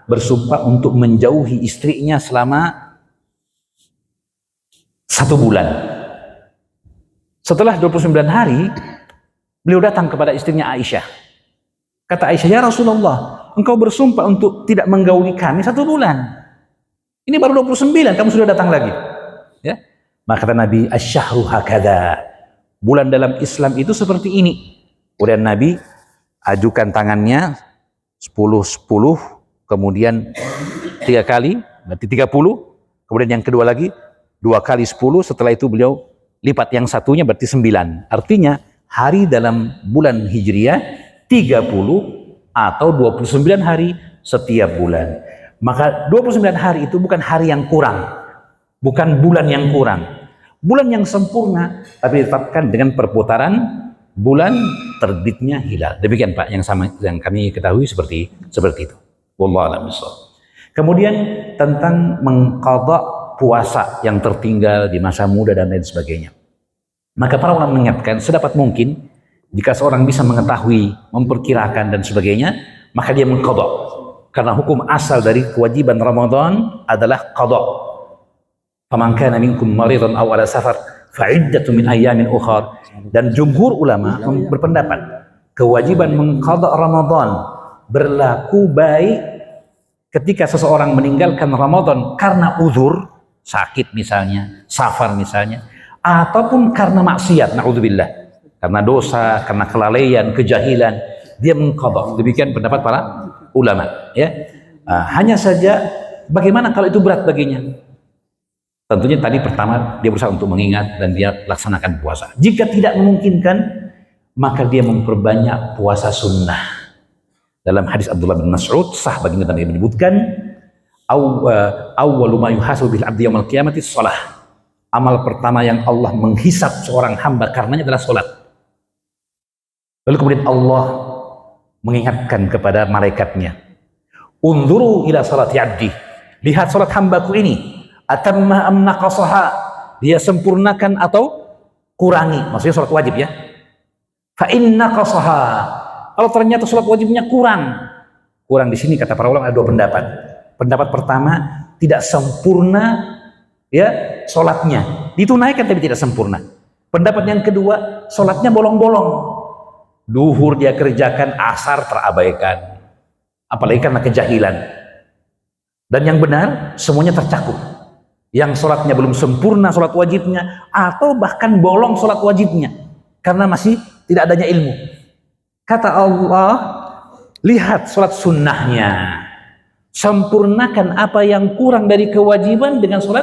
A: bersumpah untuk menjauhi istrinya selama 1 bulan. Setelah 29 hari, beliau datang kepada istrinya Aisyah. Kata Aisyah, ya Rasulullah, engkau bersumpah untuk tidak menggauli kami 1 bulan. Ini baru 29, kamu sudah datang lagi. Ya. Maka kata Nabi, asyahru hakada. Bulan dalam Islam itu seperti ini. Kemudian Nabi ajukan tangannya 10, kemudian 3 kali, berarti 30. Kemudian yang kedua lagi 2 kali 10, setelah itu beliau lipat yang satunya berarti 9. Artinya hari dalam bulan Hijriyah 30 atau 29 hari setiap bulan. Maka 29 hari itu bukan hari yang kurang, bukan bulan yang kurang. Bulan yang sempurna, tapi ditetapkan dengan perputaran bulan terbitnya hilal. Demikian Pak, yang kami ketahui seperti itu. Wallahu a'lam bishawab. Kemudian tentang mengqadha puasa yang tertinggal di masa muda dan lain sebagainya. Maka para ulama mengingatkan sedapat mungkin jika seorang bisa mengetahui, memperkirakan dan sebagainya, maka dia mengqadha. Karena hukum asal dari kewajiban Ramadan adalah qadha. Faman kana minkum maridan aw ala safar fa iddatun min ayyamin ukhar. Dan jumhur ulama berpendapat kewajiban mengqadha Ramadan berlaku baik ketika seseorang meninggalkan Ramadan karena uzur, sakit misalnya, safar misalnya, ataupun karena maksiat, naudzubillah, karena dosa, karena kelalaian, kejahilan, dia mengqadha. Demikian pendapat para ulama, ya. Hanya saja bagaimana kalau itu berat baginya? Tentunya tadi pertama dia berusaha untuk mengingat dan dia laksanakan puasa. Jika tidak memungkinkan, maka dia memperbanyak puasa sunnah. Dalam hadis Abdullah bin Mas'ud sah baginda Nabi menyebutkan, awwalu ma yuhasabu bil 'abdi yaumil qiyamati shalah. Amal pertama yang Allah menghisab seorang hamba karenanya adalah salat. Lalu kemudian Allah mengingatkan kepada malaikatnya, unzuru ila salati 'abdi. Lihat salat hambaku ini. Atamma am naqasaha, dia sempurnakan atau kurangi, maksudnya sholat wajib ya. Fa in naqasaha Kalau ternyata sholat wajibnya kurang di sini kata para ulama ada dua pendapat. Pendapat pertama, tidak sempurna ya sholatnya, ditunaikan tapi tidak sempurna. Pendapat yang kedua, sholatnya bolong-bolong. Duhur dia kerjakan, asar terabaikan. Apalagi karena kejahilan. Dan yang benar, semuanya tercakup. Yang sholatnya belum sempurna sholat wajibnya, atau bahkan bolong sholat wajibnya. Karena masih tidak adanya ilmu. Kata Allah, lihat sholat sunnahnya. Sempurnakan apa yang kurang dari kewajiban dengan sholat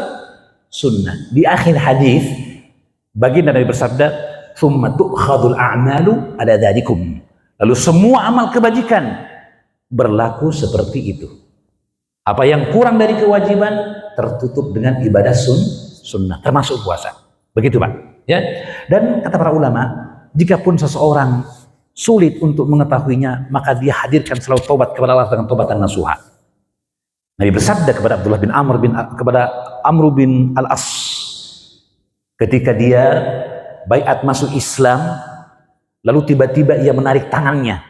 A: sunnah. Di akhir hadis, baginda Nabi bersabda, "Tsumma tu'khadul a'malu ala dzalikum." Lalu semua amal kebajikan berlaku seperti itu. Apa yang kurang dari kewajiban tertutup dengan ibadah sunnah, termasuk puasa. Begitu, Pak. Ya. Dan kata para ulama, jika pun seseorang sulit untuk mengetahuinya, maka dia hadirkan selalu tobat kepada Allah dengan tobatan nasuha. Nabi bersabda kepada Amr bin Al-As ketika dia baiat masuk Islam, lalu tiba-tiba ia menarik tangannya.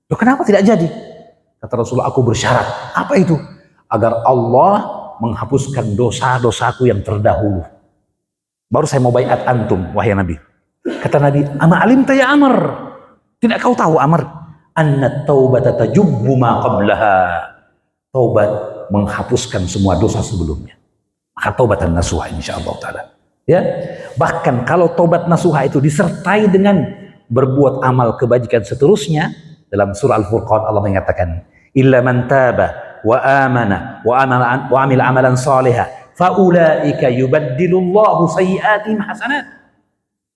A: Loh, kenapa tidak jadi? Kata Rasulullah, aku bersyarat. Apa itu? Agar Allah menghapuskan dosa-dosaku yang terdahulu. Baru saya mau baiat antum, wahai Nabi. Kata Nabi, ama alimta ya Amr? Tidak kau tahu Amr? Anna taubata tajubbu ma qablaha. Taubat menghapuskan semua dosa sebelumnya. Maka taubatan nasuha insyaallah ta'ala. Ya, bahkan kalau taubat nasuha itu disertai dengan berbuat amal kebajikan seterusnya, dalam surah Al-Furqan Allah mengatakan, illa man taba wa amana wa amila amalan salihah fa ulaika yubaddilullahu sayyi'atihim hasanat.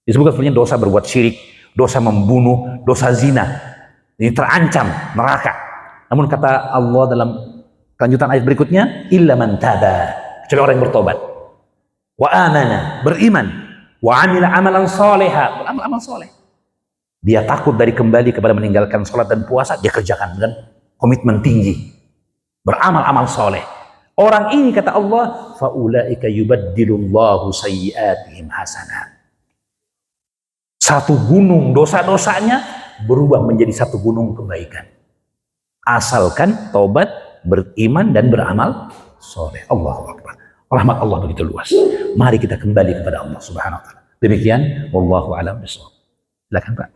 A: Disebutkan sebenarnya dosa berbuat syirik, dosa membunuh, dosa zina, ini terancam neraka. Namun kata Allah dalam lanjutan ayat berikutnya, illa man taba, kecuali orang yang bertobat, wa amana, beriman, wa amila amalan salihah, beramal amal soleh. Dia takut dari kembali kepada meninggalkan sholat dan puasa, dia kerjakan dengan komitmen tinggi, beramal amal soleh. Orang ini kata Allah, faulaika yubaddilullahu sayyi'atihim hasanat. Satu gunung dosa-dosanya berubah menjadi satu gunung kebaikan. Asalkan taubat, beriman dan beramal soleh. Allahu Akbar. Rahmat Allah begitu luas. Mari kita kembali kepada Allah Subhanahu wa taala. Demikian, wallahu a'lam bishawab. Silakan Pak.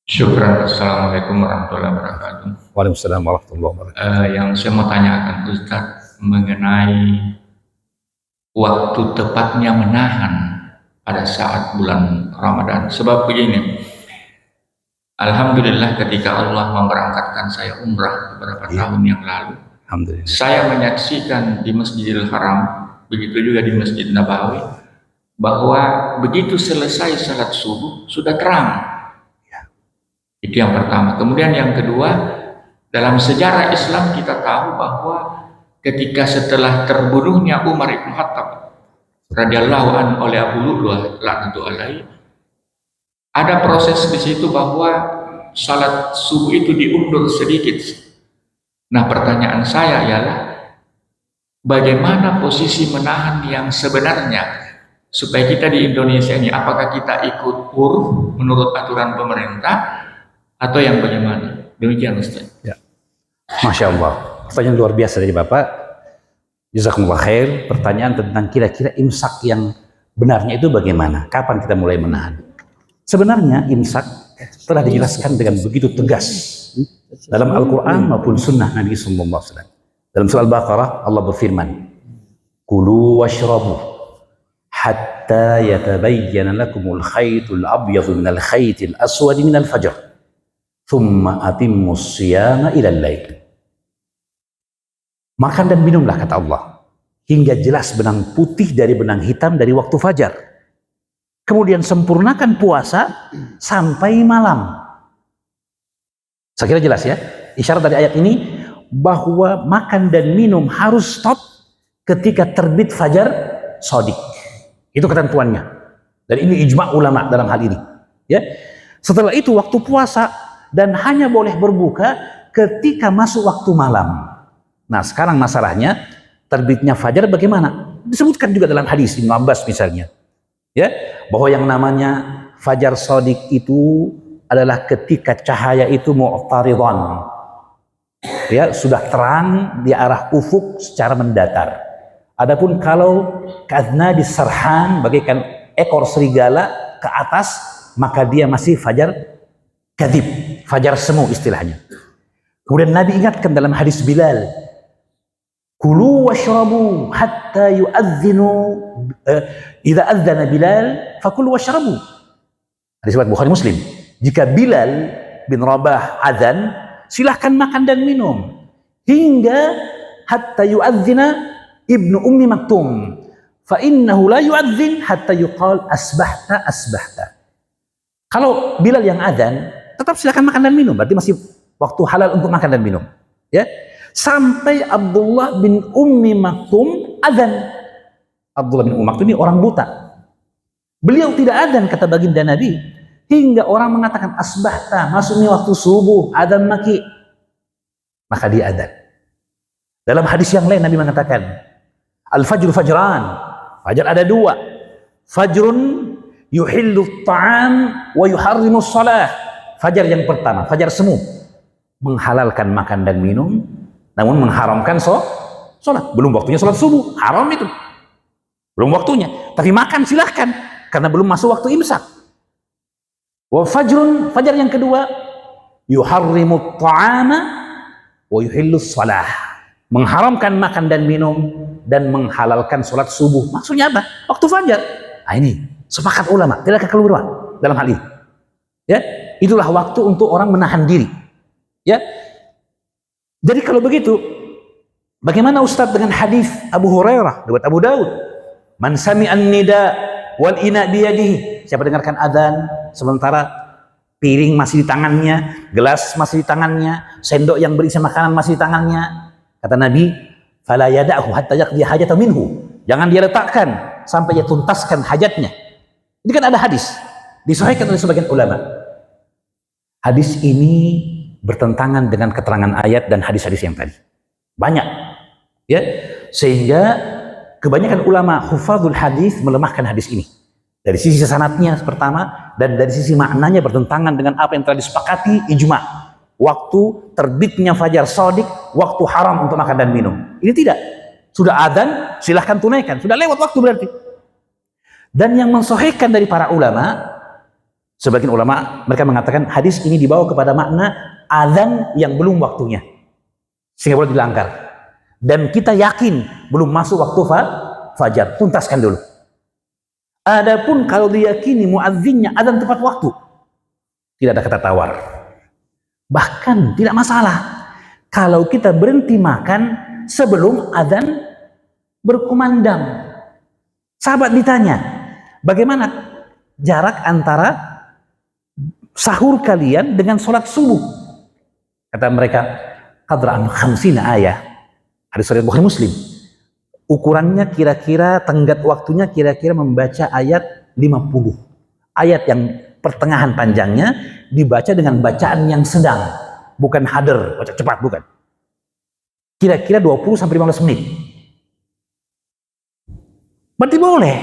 B: Syukran. Assalamualaikum warahmatullahi wabarakatuh.
A: Waalaikumsalam warahmatullahi wabarakatuh.
B: Yang saya mau tanyakan Ustaz mengenai waktu tepatnya menahan pada saat bulan Ramadan. Sebab begini, alhamdulillah ketika Allah memberangkatkan saya umrah beberapa tahun yang lalu,
A: Alhamdulillah.
B: saya menyaksikan di Masjidil Haram, begitu juga di Masjid Nabawi, bahwa begitu selesai salat subuh sudah terang. Itu yang pertama. Kemudian yang kedua, dalam sejarah Islam kita tahu bahwa ketika setelah terbunuhnya Umar ibn Khattab radhiyallahu an oleh Abu Lu'lu'ah laknatullahi, ada proses di situ bahwa salat subuh itu diundur sedikit. Nah, pertanyaan saya ialah bagaimana posisi menahan yang sebenarnya supaya kita di Indonesia ini, apakah kita ikut uruf menurut aturan pemerintah atau yang bagaimana? Demikian Ustaz.
A: Ya. Masya Allah. Pertanyaan luar biasa dari Bapak. Jazakumullah khair. Pertanyaan tentang kira-kira imsak yang benarnya itu bagaimana? Kapan kita mulai menahan? Sebenarnya imsak telah dijelaskan dengan begitu tegas dalam Al-Quran maupun Sunnah Nabi SAW. Dalam surah Al-Baqarah Allah berfirman, Kulu washrabu hatta yatabayyana lakumul khaytul abyadu minal khaytil aswadi minal fajr. Thumma atimmus siyama ilal lail. Makan dan minumlah kata Allah hingga jelas benang putih dari benang hitam dari waktu fajar. Kemudian sempurnakan puasa sampai malam. Saya kira jelas ya. Isyarat dari ayat ini bahwa makan dan minum harus stop ketika terbit fajar shadiq. Itu ketentuannya. Dan ini ijma' ulama dalam hal ini. Ya. Setelah itu waktu puasa dan hanya boleh berbuka ketika masuk waktu malam. Nah, sekarang masalahnya terbitnya fajar bagaimana? Disebutkan juga dalam hadis Ibnu Abbas misalnya, ya, bahwa yang namanya fajar shadiq itu adalah ketika cahaya itu mu'taridhan, ya, sudah terang di arah ufuk secara mendatar. Adapun kalau kadna disarhan bagaikan ekor serigala ke atas, maka dia masih fajar kadhib, fajar semu istilahnya. Kemudian Nabi ingatkan dalam hadis Bilal, kulu washrabu hatta yu'adzinu, idza adzana Bilal fakulu washrabu. Hadis riwayat Bukhari Muslim. Jika Bilal bin Rabah azan, silahkan makan dan minum hingga hatta yu'adzina Ibnu Ummi Maktum, fa innahu la yu'adzin hatta yuqal asbahta asbahta. Kalau Bilal yang azan, tetap silakan makan dan minum, berarti masih waktu halal untuk makan dan minum, ya. Sampai Abdullah bin Ummi Maktum azan. Abdullah bin Ummi Maktum ini orang buta. Beliau tidak azan, kata baginda Nabi, hingga orang mengatakan asbahta, masuknya waktu subuh, azan maki. Maka dia azan. Dalam hadis yang lain Nabi mengatakan, al-fajru fajran. Fajar ada dua. Fajrun yuhillu ta'am wa yuharrimu shalah. Fajar yang pertama, fajar semu, menghalalkan makan dan minum, namun mengharamkan sholat. Belum waktunya sholat subuh, haram itu. Belum waktunya. Tapi makan silahkan, karena belum masuk waktu imsak. Wa fajrun, fajar yang kedua, yuharrimu ta'ama wa yuhillu shalah. Mengharamkan makan dan minum dan menghalalkan sholat subuh. Maksudnya apa? Waktu fajar. Nah, ini sepakat ulama, tidak kekeluaran dalam hal ini. Ya, itulah waktu untuk orang menahan diri. Ya. Jadi kalau begitu, bagaimana Ustaz dengan hadis Abu Hurairah riwayat Abu Daud? Man sami'an nida wal ina biyadihi. Siapa dengarkan adzan sementara piring masih di tangannya, gelas masih di tangannya, sendok yang berisi makanan masih di tangannya. Kata Nabi, fala yada'hu hatta yaqdi hajata minhu. Jangan dia letakkan sampai dia tuntaskan hajatnya. Ini kan ada hadis disahihkan oleh sebagian ulama. Hadis ini bertentangan dengan keterangan ayat dan hadis-hadis yang tadi. Banyak. Ya. Sehingga kebanyakan ulama hufadzul hadis melemahkan hadis ini. Dari sisi sanadnya pertama, dan dari sisi maknanya bertentangan dengan apa yang telah disepakati ijma'. Waktu terbitnya fajar shadiq, waktu haram untuk makan dan minum. Ini tidak. Sudah adzan, silahkan tunaikan. Sudah lewat waktu berarti. Dan yang mensahihkan dari para ulama, sebagian ulama mereka mengatakan hadis ini dibawa kepada makna adzan yang belum waktunya, sehingga boleh dilanggar. Dan kita yakin belum masuk waktu fajar, tuntaskan dulu. Adapun kalau diyakini muadzinnya adzan tepat waktu, tidak ada kata tawar. Bahkan tidak masalah kalau kita berhenti makan sebelum adzan berkumandang. Sahabat ditanya, bagaimana jarak antara sahur kalian dengan sholat subuh? Kata mereka, qadra khamsina ayah. Hadis riwayat Bukhari Muslim. Ukurannya kira-kira, tenggat waktunya kira-kira membaca ayat 50. Ayat yang pertengahan panjangnya dibaca dengan bacaan yang sedang, bukan hadar, baca cepat, bukan. Kira-kira 20 sampai 15 menit. Berarti boleh.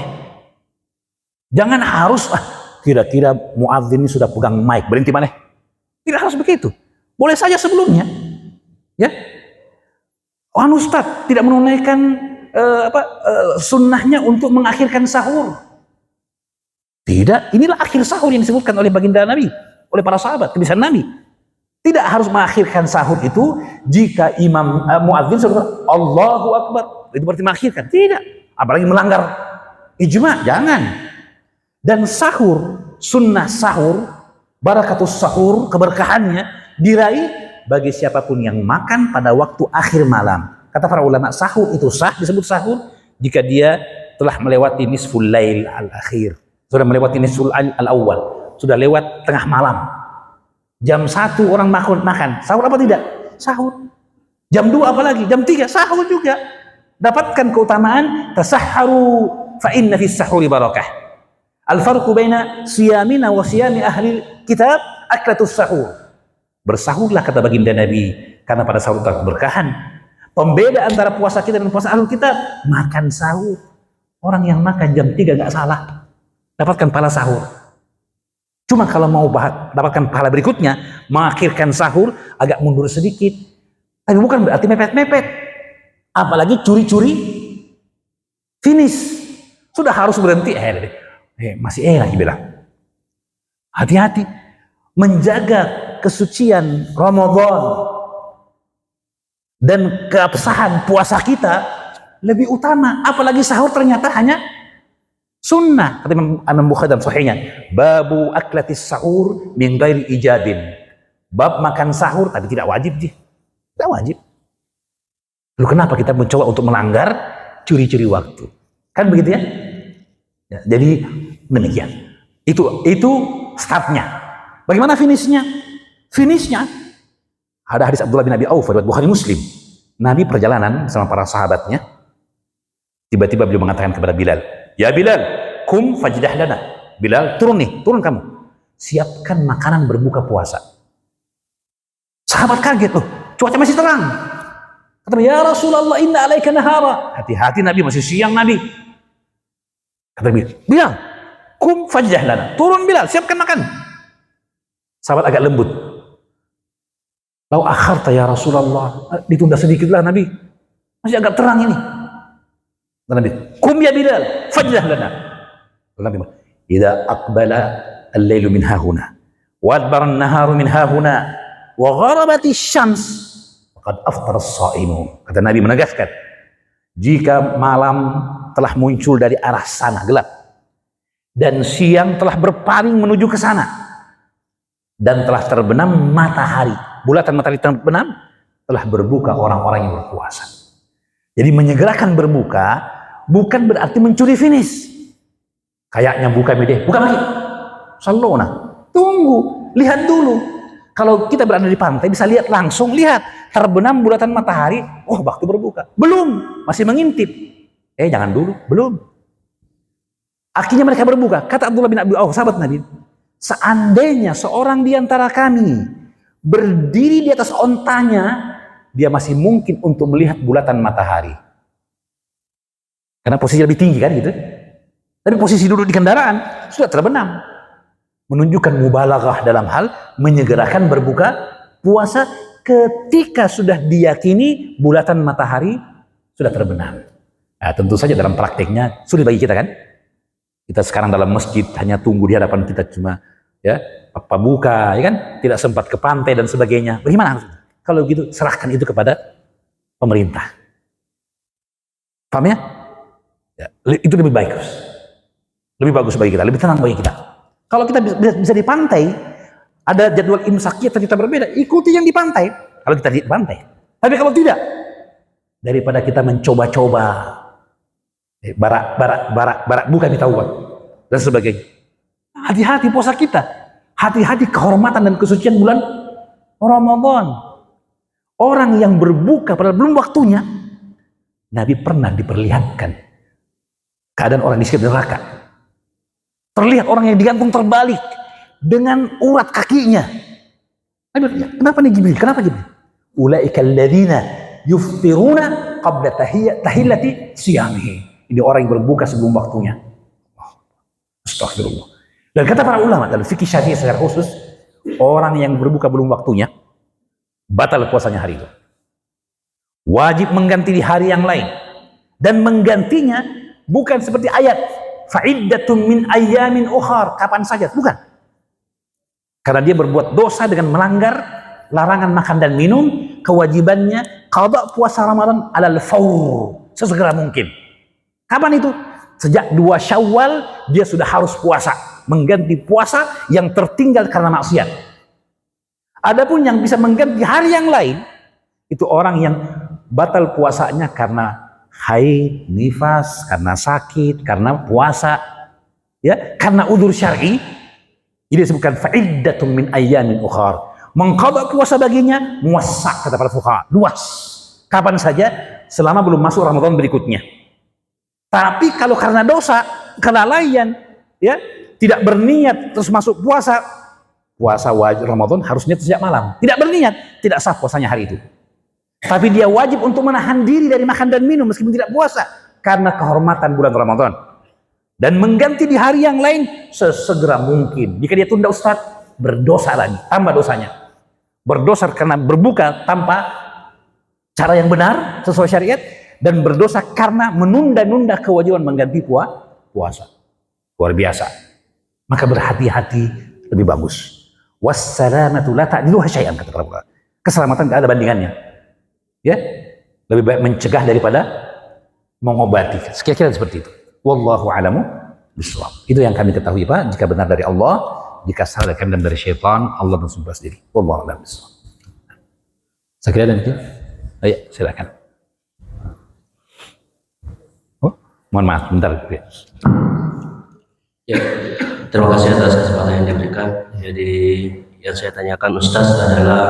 A: Jangan harus kira-kira muadzin ini sudah pegang mic, berhenti mana? Tidak harus begitu. Boleh saja sebelumnya. Ya. Ustaz tidak menunaikan sunnahnya untuk mengakhirkan sahur. Tidak, inilah akhir sahur yang disebutkan oleh baginda Nabi, oleh para sahabat, kebiasaan Nabi. Tidak harus mengakhirkan sahur itu jika imam muadzin sudah Allahu Akbar, itu berarti mengakhirkan. Tidak, apalagi melanggar ijma', jangan. Dan sahur, sunnah sahur, barakatus sahur, keberkahannya diraih bagi siapapun yang makan pada waktu akhir malam. Kata para ulama, sahur itu sah, disebut sahur jika dia telah melewati nisful lail al-akhir. Sudah melewati nisful al-awwal, sudah lewat tengah malam. Jam 1 orang makan, sahur apa tidak? Sahur. Jam 2 apalagi? Jam 3 sahur juga. Dapatkan keutamaan tasahharu fa inna fis sahuri barakah. Al-farqu baina siyamina wa siyami ahli kitab aklatus sahur. Bersahurlah kata baginda Nabi, karena pada sahur terberkahan. Pembeda antara puasa kita dan puasa ahlul kitab, makan sahur. Orang yang makan jam 3 nggak salah, dapatkan pahala sahur. Cuma kalau mau dapatkan pahala berikutnya, mengakhirkan sahur agak mundur sedikit. Tapi bukan berarti mepet-mepet. Apalagi curi-curi finish. Sudah harus berhenti. Masih lagi bilang. Hati-hati. Menjaga kesucian Ramadan dan keabsahan puasa kita lebih utama. Apalagi sahur ternyata hanya sunnah. Kata Imam Bukhari dalam sahihnya, babu aklatis sahur min ghairi ijabin. Bab makan sahur tapi tidak wajib. Tidak wajib. Lalu kenapa kita mencoba untuk melanggar curi-curi waktu? Kan begitu ya? Jadi demikian. Itu startnya. Bagaimana finishnya? Finishnya ada hadis Abdullah bin Abi Auf riwayat Bukhari Muslim. Nabi perjalanan sama para sahabatnya. Tiba-tiba beliau mengatakan kepada Bilal, "Ya Bilal, kum fajdah lana." Bilal, turun kamu. Siapkan makanan berbuka puasa. Sahabat kaget, loh, cuaca masih terang. Kata, "Ya Rasulullah, inna alaika nahara." Hati-hati Nabi, masih siang Nabi. Kata Bilal, "Kum fajdah lana." Turun Bilal, siapkan makan. Sahabat agak lembut. "Lau akharta ya Rasulullah." Ditunda sedikitlah Nabi. Masih agak terang ini. Kata Nabi, "Kum ya Bilal, fajdah lana." Nabi, "Idza aqbala al-lailu min hahuna, wa adbara an-naharu min hahuna, wa gharabati syams, faqad aftara as-shaimu." Kata Nabi menegaskan, jika malam telah muncul dari arah sana gelap dan siang telah berpaling menuju ke sana dan telah terbenam matahari, bulatan matahari terbenam, telah berbuka orang-orang yang berpuasa. Jadi menyegerakan berbuka bukan berarti mencuri finish. Kayaknya buka lagi. Salona, tunggu, lihat dulu. Kalau kita berada di pantai bisa lihat langsung, lihat terbenam bulatan matahari, oh waktu berbuka. Belum, masih mengintip. Jangan dulu, belum. Akhirnya mereka berbuka. Kata Abdullah bin Abi Auf, sahabat Nabi, seandainya seorang di antara kami berdiri di atas ontanya, dia masih mungkin untuk melihat bulatan matahari. Karena posisi lebih tinggi kan gitu. Tapi posisi duduk di kendaraan sudah terbenam. Menunjukkan mubalaghah dalam hal menyegerakan berbuka puasa ketika sudah diyakini bulatan matahari sudah terbenam. Nah, tentu saja dalam prakteknya sulit bagi kita kan. Kita sekarang dalam masjid hanya tunggu di hadapan kita cuma ya apa buka ya kan, tidak sempat ke pantai dan sebagainya. Bagaimana? Kalau gitu serahkan itu kepada pemerintah. Paham ya? Itu lebih bagus. Lebih bagus bagi kita, lebih tenang bagi kita. Kalau kita bisa di pantai, ada jadwal imsakiyah ternyata berbeda, ikuti yang di pantai. Kalau kita di pantai. Tapi kalau tidak, daripada kita mencoba-coba barak bukan ditawar dan sebagainya. Hati-hati puasa kita. Hati-hati kehormatan dan kesucian bulan Ramadan. Orang yang berbuka padahal belum waktunya, Nabi pernah diperlihatkan keadaan orang di sekitar neraka. Terlihat orang yang digantung terbalik dengan urat kakinya. Kenapa nih Jibril? Kenapa Jibril? Ulaika alladzina yuftiruna qabla tahillati siyamihi. Ini orang yang berbuka sebelum waktunya. Astagfirullah. Dan kata para ulama dalam fikih Syafi'i secara khusus, orang yang berbuka belum waktunya batal puasanya hari itu. Wajib mengganti di hari yang lain. Dan menggantinya bukan seperti ayat fa'iddatun min ayyamin ukhar, kapan saja, bukan. Karena dia berbuat dosa dengan melanggar larangan makan dan minum, kewajibannya qada puasa Ramadan alal fawr, sesegera mungkin. Kapan itu? Sejak 2 Syawal dia sudah harus puasa, mengganti puasa yang tertinggal karena maksiat. Adapun yang bisa mengganti hari yang lain, itu orang yang batal puasanya karena haid, nifas, karena sakit, karena puasa, ya, karena udzur syar'i. Ini disebutkan fa'iddatun min ayyamin ukhar. Mengqada puasa baginya muwassa', kata para fuqaha, luas. Kapan saja selama belum masuk Ramadan berikutnya. Tapi kalau karena dosa, kelalaian, ya, tidak berniat terus masuk puasa wajib Ramadan harus niat sejak malam. Tidak berniat, tidak sah puasanya hari itu. Tapi dia wajib untuk menahan diri dari makan dan minum meskipun tidak puasa karena kehormatan bulan Ramadan. Dan mengganti di hari yang lain sesegera mungkin. Jika dia tunda Ustaz, berdosa lagi, tambah dosanya. Berdosa karena berbuka tanpa cara yang benar sesuai syariat, dan berdosa karena menunda-nunda kewajiban mengganti puasa. Luar biasa. Maka berhati-hati lebih bagus. Wassalamatu la ta'diluha syai'an, kata Allah. Keselamatan tidak ada bandingannya. Ya, lebih baik mencegah daripada mengobati. Sekira-kira seperti itu. Wallahu a'lamu bishawab. Itu yang kami ketahui, Pak. Jika benar dari Allah, jika salah dan dari syaitan, Allah dan sumpah sendiri. Wallahu a'lamu bishawab. Saya kira dan itu. Ayo, silakan. Oh, mohon maaf, bentar.
C: Ya, terima kasih atas kesempatan yang diberikan. Jadi yang saya tanyakan Ustaz adalah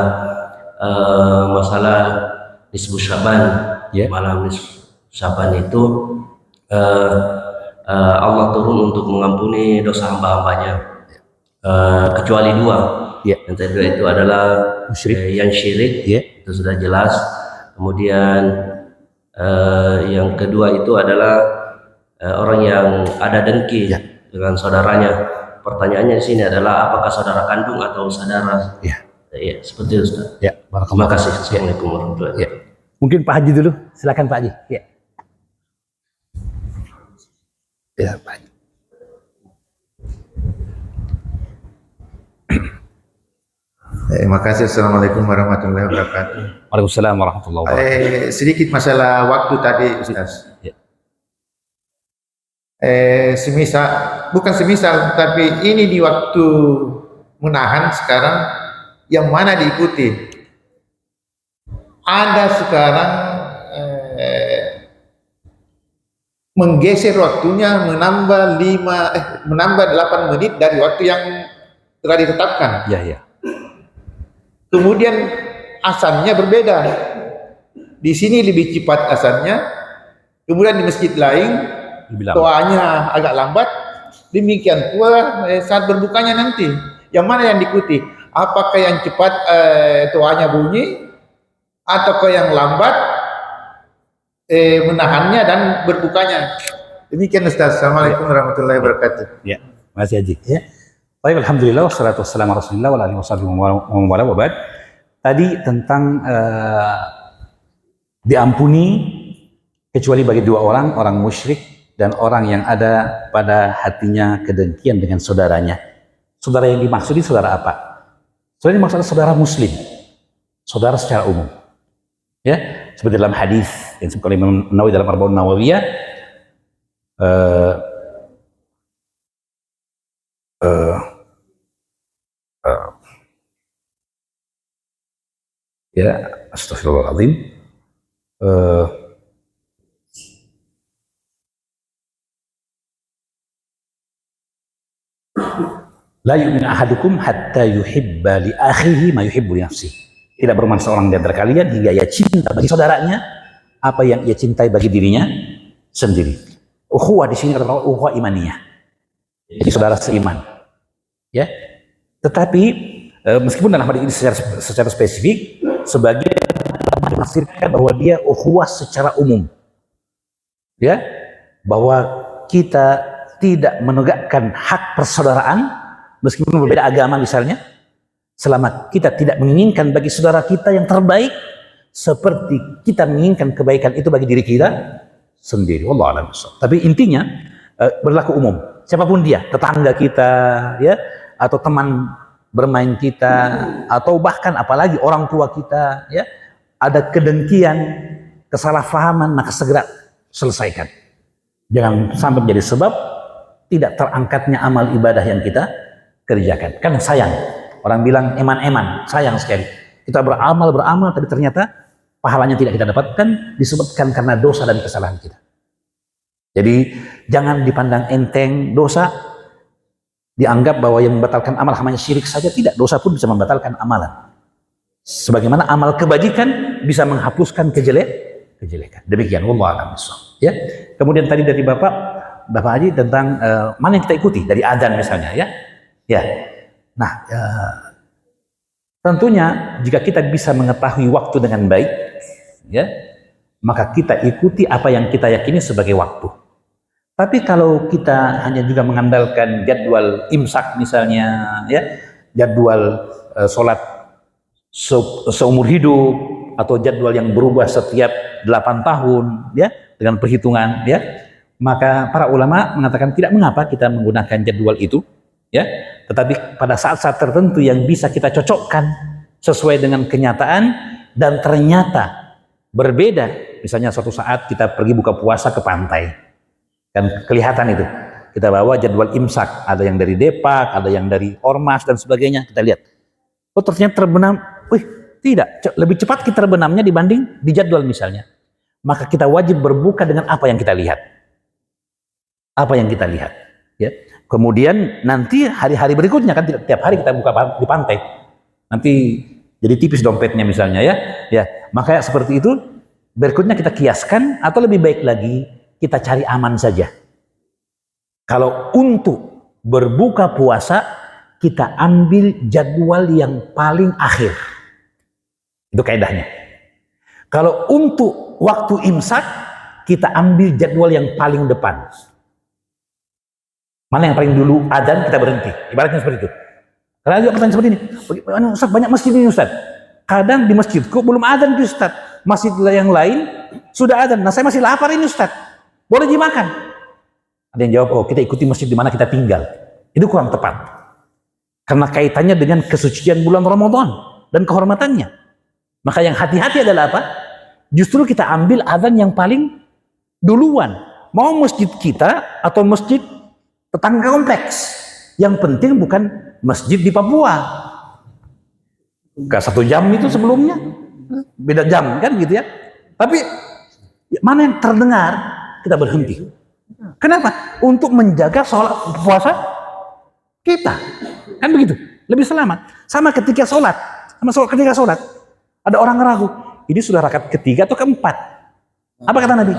C: masalah nisfu Syaban. Malam nisfu Syaban itu Allah turun untuk mengampuni dosa hamba-hambanya, kecuali dua. Yang kedua itu adalah yang syirik, itu sudah jelas. Kemudian yang kedua itu adalah orang yang ada dengki dengan saudaranya. Pertanyaannya di sini adalah apakah saudara kandung atau saudara? Ya, seperti itu, Ustaz. Terima kasih. Assalamualaikum warahmatullahi wabarakatuh.
A: Mungkin Pak Haji dulu, silakan Pak Haji. Ya, Pak Haji.
D: Terima kasih. Assalamualaikum warahmatullahi wabarakatuh.
A: Waalaikumsalam warahmatullahi wabarakatuh.
D: Sedikit masalah waktu tadi, Ustaz. Bukan semisal, tapi ini di waktu menahan sekarang yang mana diikuti. Ada sekarang menggeser waktunya, menambah 8 menit dari waktu yang telah ditetapkan. Kemudian azannya berbeda. Di sini lebih cepat azannya, kemudian di masjid lain doanya agak lambat. Demikian pula saat berbukanya nanti, yang mana yang diikuti? Apakah yang cepat doanya bunyi, ataukah yang lambat menahannya dan berbukanya? Demikian, Ustaz. Assalamualaikum warahmatullahi wabarakatuh.
A: Ya, masih Haji. Baik, alhamdulillah wassalatu wassalamu ala Rasulillah wa alihi wasallam wa ba'd. Tadi tentang diampuni kecuali bagi dua orang, orang musyrik dan orang yang ada pada hatinya kedengkian dengan saudaranya. Saudara yang dimaksud ini saudara apa? Saudara yang dimaksud adalah saudara muslim, saudara secara umum. Ya, seperti dalam hadis yang disebutkan oleh Imam Nawawi dalam Arba'un Nawawiyah, ya, astagfirullahaladzim. La yu'minu ahadukum hatta yuhibba li akhihi ma yuhibbu li nafsihi. Tidak beriman seorang di antara kalian hingga ia cinta bagi saudaranya apa yang ia cintai bagi dirinya sendiri. Ukhuwah di sini adalah ukhuwah imaniyah. Jadi saudara seiman. Ya. Tetapi meskipun dalam hadis ini secara spesifik, sebagian menafsirkan bahwa dia ukhuwah secara umum. Ya, bahwa kita tidak menegakkan hak persaudaraan meskipun berbeda agama misalnya, selama kita tidak menginginkan bagi saudara kita yang terbaik seperti kita menginginkan kebaikan itu bagi diri kita sendiri. Wallahu a'lam bishawab. Tapi intinya berlaku umum. Siapapun dia, tetangga kita, ya, atau teman bermain kita, atau bahkan apalagi orang tua kita, ya, ada kedengkian, kesalahpahaman, maka segera selesaikan. Jangan sampai menjadi sebab tidak terangkatnya amal ibadah yang kita kerjakan. Kan sayang. Orang bilang eman-eman, sayang sekali. Kita beramal, tapi ternyata pahalanya tidak kita dapatkan disebabkan karena dosa dan kesalahan kita. Jadi jangan dipandang enteng dosa, dianggap bahwa yang membatalkan amal hanya syirik saja. Tidak, dosa pun bisa membatalkan amalan. Sebagaimana amal kebajikan bisa menghapuskan kejelekan. Demikian, wallahu a'lam bishawab. Ya. Kemudian tadi dari Bapak Haji tentang mana yang kita ikuti dari adzan misalnya, ya. Ya. Nah, tentunya jika kita bisa mengetahui waktu dengan baik, ya, maka kita ikuti apa yang kita yakini sebagai waktu. Tapi kalau kita hanya juga mengandalkan jadwal imsak misalnya, ya, jadwal sholat seumur hidup, atau jadwal yang berubah setiap 8 tahun, ya, dengan perhitungan, ya, maka para ulama mengatakan tidak mengapa kita menggunakan jadwal itu, ya, tetapi pada saat-saat tertentu yang bisa kita cocokkan sesuai dengan kenyataan dan ternyata berbeda. Misalnya suatu saat kita pergi buka puasa ke pantai, kan kelihatan itu. Kita bawa jadwal imsak, ada yang dari Depak, ada yang dari Ormas dan sebagainya. Kita lihat, oh ternyata terbenam, tidak, lebih cepat kita terbenamnya dibanding di jadwal misalnya. Maka kita wajib berbuka dengan apa yang kita lihat. Apa yang kita lihat, ya. Kemudian nanti hari-hari berikutnya kan tidak tiap hari kita buka di pantai. Nanti jadi tipis dompetnya misalnya, ya. Ya, maka seperti itu berikutnya kita kiaskan, atau lebih baik lagi kita cari aman saja. Kalau untuk berbuka puasa, kita ambil jadwal yang paling akhir. Itu kaidahnya. Kalau untuk waktu imsak, kita ambil jadwal yang paling depan. Mana yang paling dulu adzan, kita berhenti. Ibaratnya seperti itu. Kalau ada pertanyaan seperti ini, Ustaz, banyak masjid ini Ustaz. Kadang di masjidku belum adzan Ustaz. Masjid yang lain sudah adzan. Nah, saya masih lapar ini Ustaz. Boleh dimakan? Ada yang jawab, oh kita ikuti masjid di mana kita tinggal. Itu kurang tepat. Karena kaitannya dengan kesucian bulan Ramadan dan kehormatannya. Maka yang hati-hati adalah apa? Justru kita ambil adzan yang paling duluan. Mau masjid kita atau masjid tetangga kompleks. Yang penting bukan masjid di Papua. Gak 1 jam itu sebelumnya. Beda jam kan gitu ya. Tapi mana yang terdengar, kita berhenti. Kenapa? Untuk menjaga sholat puasa kita. Kan begitu. Lebih selamat. Sama ketika sholat. Ketika sholat. Ada orang ragu. Ini sudah rakaat ketiga atau keempat? Apa kata Nabi?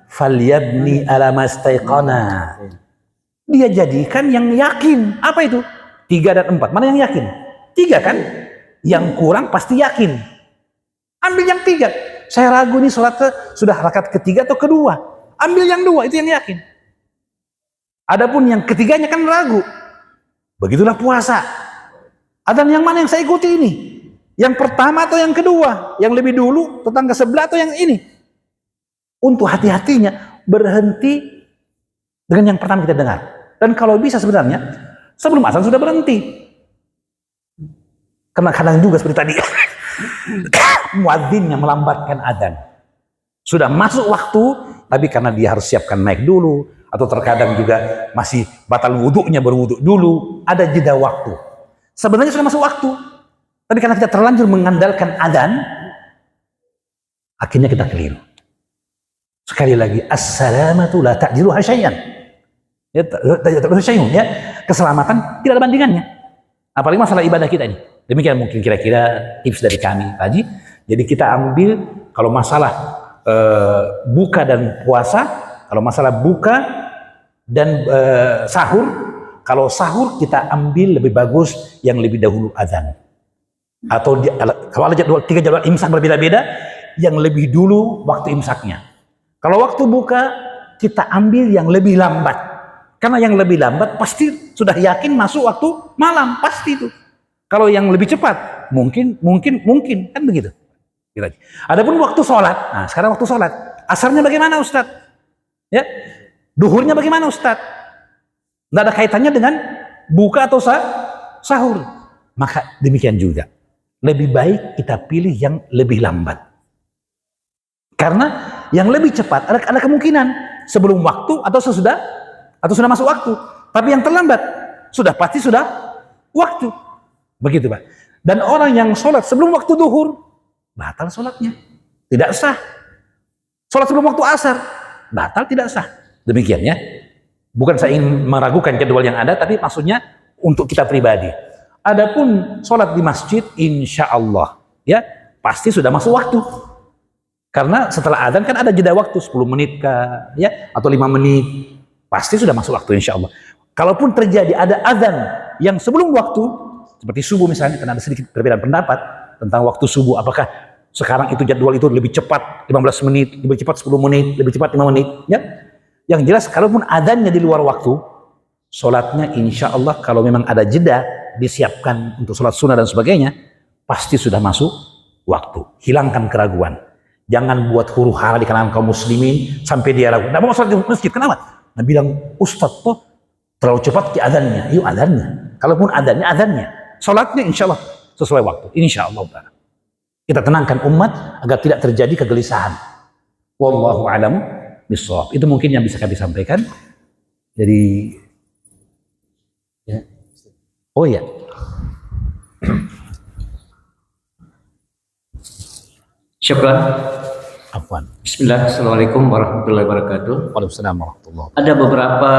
A: Falyabni ala mastaiqana. Dia jadikan yang yakin. Apa itu? 3 dan 4. Mana yang yakin? 3 kan? Yang kurang pasti yakin. Ambil yang 3. Saya ragu nih sholat sudah rakaat ketiga atau kedua. Ambil yang 2, itu yang yakin. Adapun yang ketiganya kan ragu. Begitulah puasa. Adzan yang mana yang saya ikuti ini? Yang pertama atau yang kedua? Yang lebih dulu, tetangga sebelah atau yang ini? Untuk hati-hatinya berhenti dengan yang pertama kita dengar. Dan kalau bisa sebenarnya sebelum azan sudah berhenti. Karena kadang juga seperti tadi muadzinnya melambatkan adzan. Sudah masuk waktu, tapi karena dia harus siapkan mic dulu, atau terkadang juga masih batal wudhunya, berwudhu dulu, ada jeda waktu. Sebenarnya sudah masuk waktu, tapi karena kita terlanjur mengandalkan adzan, akhirnya kita keliru. Sekali lagi, as-salamatu la ta'jilu hasyai'an. Ya, keselamatan tidak ada bandingannya. Apalagi masalah ibadah kita ini. Demikian mungkin kira-kira tips dari kami, Pak Haji. Jadi kita ambil kalau masalah buka dan puasa, kalau masalah buka dan sahur, kalau sahur kita ambil lebih bagus yang lebih dahulu azan. Atau kalau ada jadwal 3 jadwal imsak berbeda-beda, yang lebih dulu waktu imsaknya. Kalau waktu buka kita ambil yang lebih lambat, karena yang lebih lambat pasti sudah yakin masuk waktu malam, pasti itu. Kalau yang lebih cepat mungkin kan begitu. Adapun waktu sholat, nah sekarang waktu sholat, asarnya bagaimana Ustadz? Ya, duhurnya bagaimana Ustadz? Tidak ada kaitannya dengan buka atau sahur. Maka demikian juga, lebih baik kita pilih yang lebih lambat. Karena yang lebih cepat ada kemungkinan sebelum waktu atau sesudah atau sudah masuk waktu. Tapi yang terlambat pasti sudah waktu. Begitu Pak. Dan orang yang sholat sebelum waktu duhur, batal sholatnya, tidak sah. Sholat sebelum waktu asar, batal, tidak sah. Demikian ya. Bukan saya ingin meragukan jadwal yang ada, tapi maksudnya untuk kita pribadi. Adapun sholat di masjid, insya Allah ya pasti sudah masuk waktu. Karena setelah adzan kan ada jeda waktu 10 menit kah, ya, atau 5 menit, pasti sudah masuk waktu insya Allah. Kalaupun terjadi ada adzan yang sebelum waktu, seperti subuh misalnya, karena ada sedikit perbedaan pendapat tentang waktu subuh, apakah Sekarang itu jadwal itu lebih cepat 15 menit, lebih cepat 10 menit, lebih cepat 5 menit. Ya. Yang jelas kalaupun adanya di luar waktu, sholatnya insya Allah kalau memang ada jeda, disiapkan untuk sholat sunnah dan sebagainya, pasti sudah masuk waktu. Hilangkan keraguan. Jangan buat huru hara di kalangan kaum muslimin sampai dia ragu. Nggak mau sholat di masjid, kenapa? Nah bilang, Ustadz tuh terlalu cepat di adanya. Yuk adanya. Kalaupun adanya. Sholatnya insya Allah sesuai waktu. Insya Allah. Kita tenangkan umat agar tidak terjadi kegelisahan. Wallahu a'lam bishawab. Itu mungkin yang bisa kami sampaikan. Jadi, ya. Oh ya.
C: Syukran.
A: Afwan.
C: Bismillah. Assalamualaikum warahmatullahi wabarakatuh.
A: Waalaikumsalam warahmatullahi wabarakatuh.
C: Ada beberapa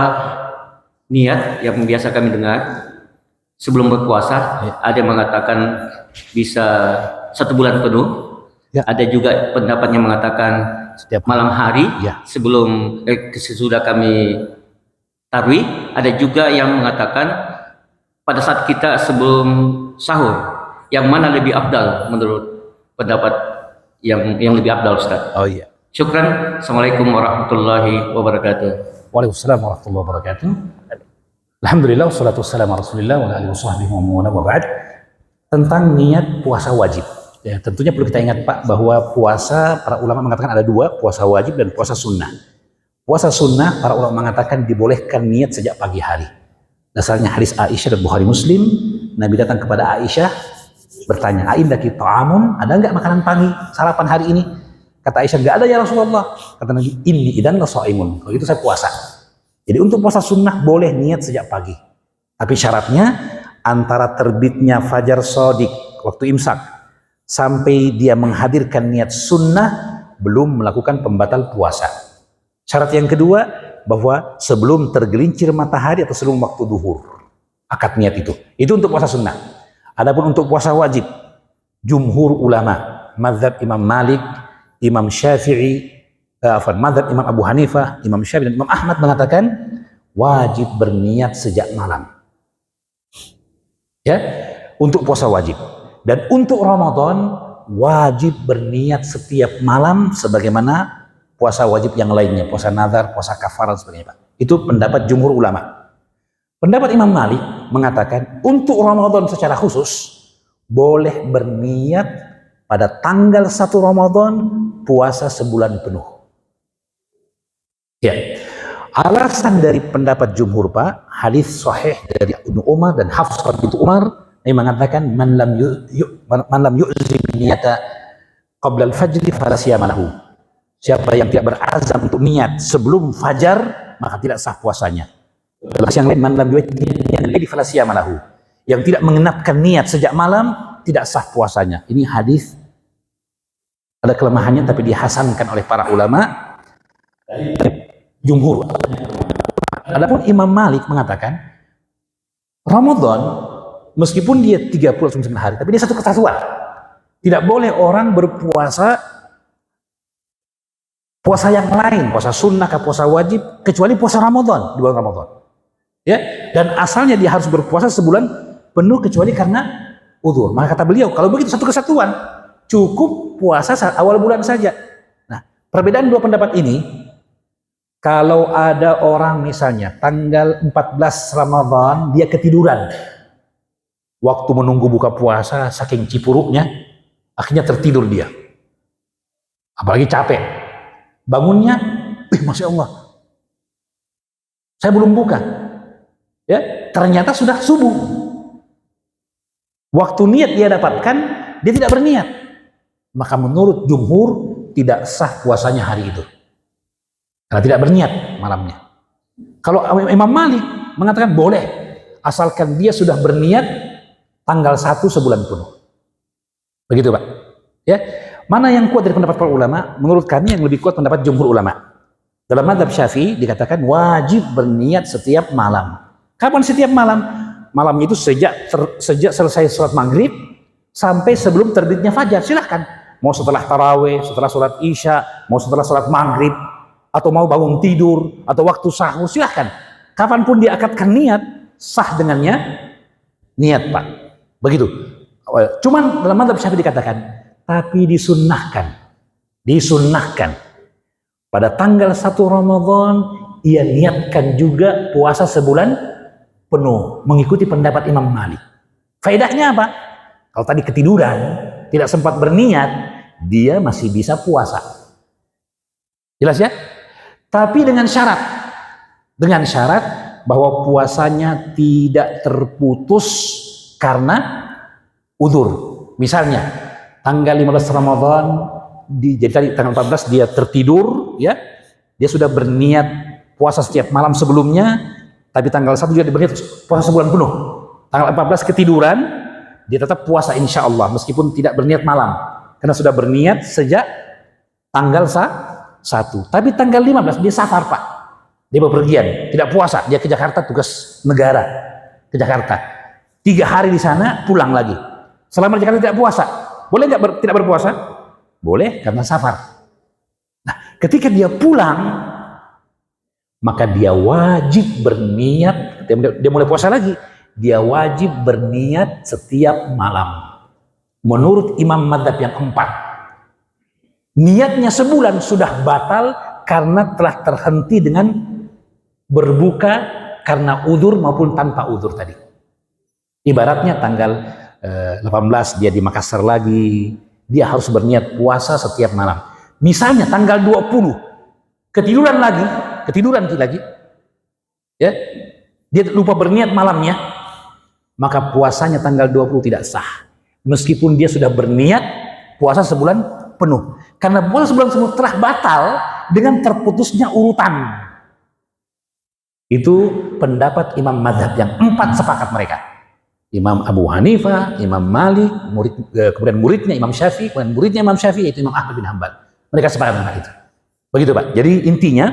C: niat yang biasa kami dengar sebelum berpuasa. Ada yang mengatakan bisa 1 bulan penuh.
A: Ya.
C: Ada juga pendapat yang mengatakan
A: Setiap
C: malam hari
A: ya.
C: sebelum sesudah kami tarwih. Ada juga yang mengatakan pada saat kita sebelum sahur. Yang mana lebih afdal menurut pendapat yang lebih afdal, Ustaz?
A: Oh iya.
C: Syukran. Assalamualaikum warahmatullahi wabarakatuh.
A: Waalaikumsalam warahmatullahi wabarakatuh. Alhamdulillah wassalatu wassalamu ala Rasulillah wa ala alihi washabbihi wa ba'd. Tentang niat puasa wajib. Ya, tentunya perlu kita ingat Pak bahwa puasa para ulama mengatakan ada 2, puasa wajib dan puasa sunnah. Puasa sunnah para ulama mengatakan dibolehkan niat sejak pagi hari. Dasarnya hadis Aisyah dan Bukhari Muslim, Nabi datang kepada Aisyah bertanya, "Aindaki ta'amun?" Ada enggak makanan pagi, sarapan hari ini? Kata Aisyah, "Enggak ada ya Rasulullah." Kata Nabi, "Inni idan la shaimun." Kalau itu saya puasa. Jadi untuk puasa sunnah boleh niat sejak pagi. Tapi syaratnya antara terbitnya fajar shadiq waktu imsak sampai dia menghadirkan niat sunnah belum melakukan pembatal puasa. Syarat yang kedua bahwa sebelum tergelincir matahari atau sebelum waktu duhur akad niat itu. Itu untuk puasa sunnah. Adapun untuk puasa wajib, jumhur ulama, mazhab Imam Malik, Imam Syafi'i, mazhab Imam Abu Hanifah, Imam Syafi'i dan Imam Ahmad mengatakan wajib berniat sejak malam. Ya, untuk puasa wajib. Dan untuk Ramadan wajib berniat setiap malam sebagaimana puasa wajib yang lainnya, puasa nazar, puasa kafarat dan sebagainya. Itu pendapat jumhur ulama. Pendapat Imam Malik mengatakan untuk Ramadan secara khusus boleh berniat pada tanggal 1 Ramadan puasa sebulan penuh. Ya. Alasan dari pendapat jumhur Pak, hadis sahih dari Ibnu Umar dan Hafsah binti Umar yang mengatakan man lam yu'zim niyata qabla al-fajr fala siyama lahu. Siapa yang tidak berazam untuk niat sebelum fajar maka tidak sah puasanya. Dalam yang lain, man lam yu'zim fala siyama lahu. Yang tidak mengenapkan niat sejak malam tidak sah puasanya. Ini hadis ada kelemahannya tapi dihasankan oleh para ulama jumhur. Adapun Imam Malik mengatakan Ramadan meskipun dia 39 hari tapi dia satu kesatuan. Tidak boleh orang berpuasa puasa yang lain, puasa sunnah ke puasa wajib kecuali puasa Ramadan di bulan Ramadan. Ya, dan asalnya dia harus berpuasa sebulan penuh kecuali karena udzur. Maka kata beliau, kalau begitu satu kesatuan, cukup puasa saat awal bulan saja. Nah, perbedaan dua pendapat ini, kalau ada orang misalnya tanggal 14 Ramadan dia ketiduran, waktu menunggu buka puasa saking cipuruknya, akhirnya tertidur dia. Apalagi capek. Bangunnya, Masya Allah, saya belum buka. Ya, ternyata sudah subuh. Waktu niat dia dapatkan, dia tidak berniat. Maka menurut jumhur tidak sah puasanya hari itu. Karena tidak berniat malamnya. Kalau Imam Malik mengatakan boleh, asalkan dia sudah berniat tanggal 1 sebulan penuh. Begitu Pak. Ya, mana yang kuat dari pendapat para ulama? Menurut kami yang lebih kuat pendapat jumhur ulama. Dalam mazhab Syafi'i dikatakan wajib berniat setiap malam. Kapan setiap malam? Malam itu sejak selesai sholat maghrib sampai sebelum terbitnya fajar. Silahkan. Mau setelah taraweh, setelah sholat isya, mau setelah sholat maghrib, atau mau bangun tidur, atau waktu sahur, silahkan. Kapanpun dia akadkan niat, sah dengannya niat Pak. Begitu. Cuman dalam mazhab Syafi'i dikatakan, tapi disunnahkan pada tanggal 1 Ramadan ia niatkan juga puasa sebulan penuh, mengikuti pendapat Imam Malik. Faedahnya apa? Kalau tadi ketiduran, tidak sempat berniat, dia masih bisa puasa. Jelas ya? Tapi dengan syarat bahwa puasanya tidak terputus karena udzur. Misalnya tanggal 15 Ramadan jadi tadi tanggal 14 dia tertidur, ya, dia sudah berniat puasa setiap malam sebelumnya, tapi tanggal 1 dia berniat puasa sebulan penuh. Tanggal 14 ketiduran, dia tetap puasa insya Allah meskipun tidak berniat malam, karena sudah berniat sejak tanggal 1. Tapi tanggal 15 dia safar, Pak. Dia bepergian, tidak puasa. Dia ke Jakarta, tugas negara ke Jakarta. 3 hari di sana, pulang lagi. Selama di Jakarta tidak puasa. Boleh nggak tidak berpuasa? Boleh, karena safar. Nah, ketika dia pulang, maka dia wajib berniat. Dia mulai puasa lagi. Dia wajib berniat setiap malam. Menurut imam madzhab yang 4. Niatnya sebulan sudah batal karena telah terhenti dengan berbuka karena udzur maupun tanpa udzur tadi. Ibaratnya tanggal 18 dia di Makassar lagi, dia harus berniat puasa setiap malam. Misalnya tanggal 20 ketiduran lagi, ya, dia lupa berniat malamnya, maka puasanya tanggal 20 tidak sah. Meskipun dia sudah berniat puasa sebulan penuh. Karena puasa sebulan penuh telah batal dengan terputusnya urutan. Itu pendapat imam mazhab yang 4 sepakat mereka. Imam Abu Hanifah, Imam Malik, kemudian muridnya Imam Syafi'i, kemudian muridnya Imam Syafi'i yaitu Imam Ahmad bin Hanbal. Mereka sepakat dengan itu. Begitu Pak. Jadi intinya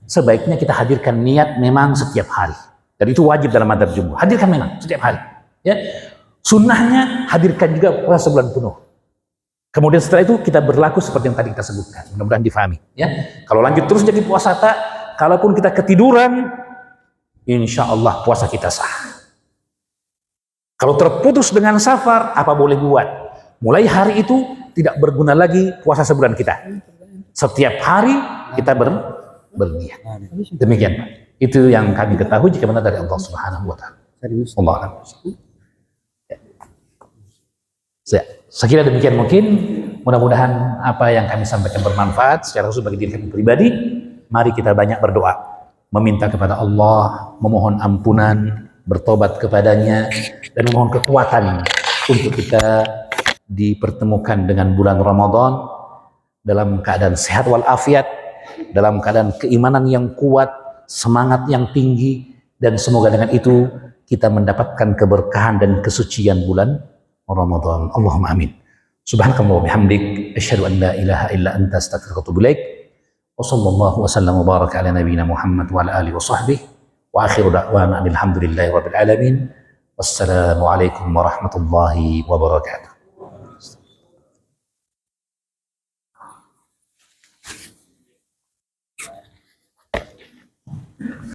A: sebaiknya kita hadirkan niat memang setiap hari. Dan itu wajib dalam madzhab jumhur. Hadirkan memang setiap hari. Ya. Sunnahnya hadirkan juga puasa sebulan penuh. Kemudian setelah itu kita berlaku seperti yang tadi kita sebutkan. Mudah-mudahan difahami. Ya. Kalau lanjut terus jadi puasa tak, kalaupun kita ketiduran, insya Allah puasa kita sah. Kalau terputus dengan safar, apa boleh buat? Mulai hari itu tidak berguna lagi puasa sebulan kita. Setiap hari kita berniat. Demikian Pak. Itu yang kami ketahui jika benar dari Allah Subhanahu wa taala. Allah a'lam. Saya kira demikian mungkin. Mudah-mudahan apa yang kami sampaikan bermanfaat secara khusus bagi diri kami pribadi. Mari kita banyak berdoa, meminta kepada Allah, memohon ampunan, bertobat kepadanya, dan memohon kekuatan untuk kita dipertemukan dengan bulan Ramadan dalam keadaan sehat walafiat, dalam keadaan keimanan yang kuat, semangat yang tinggi, dan semoga dengan itu kita mendapatkan keberkahan dan kesucian bulan Ramadan. Allahumma amin. Subhanakallah wa bihamdik, asyhadu an la ilaha illa anta astaghfiruka wa atubu ilaik. Wa sallallahu wa sallam wa baraka ala nabiyyina Muhammad wa ala alihi wa sahbihi. Wa akhiru da'wana alhamdulillahi rabbil alamin. Wassalamu alaikum warahmatullahi wabarakatuh.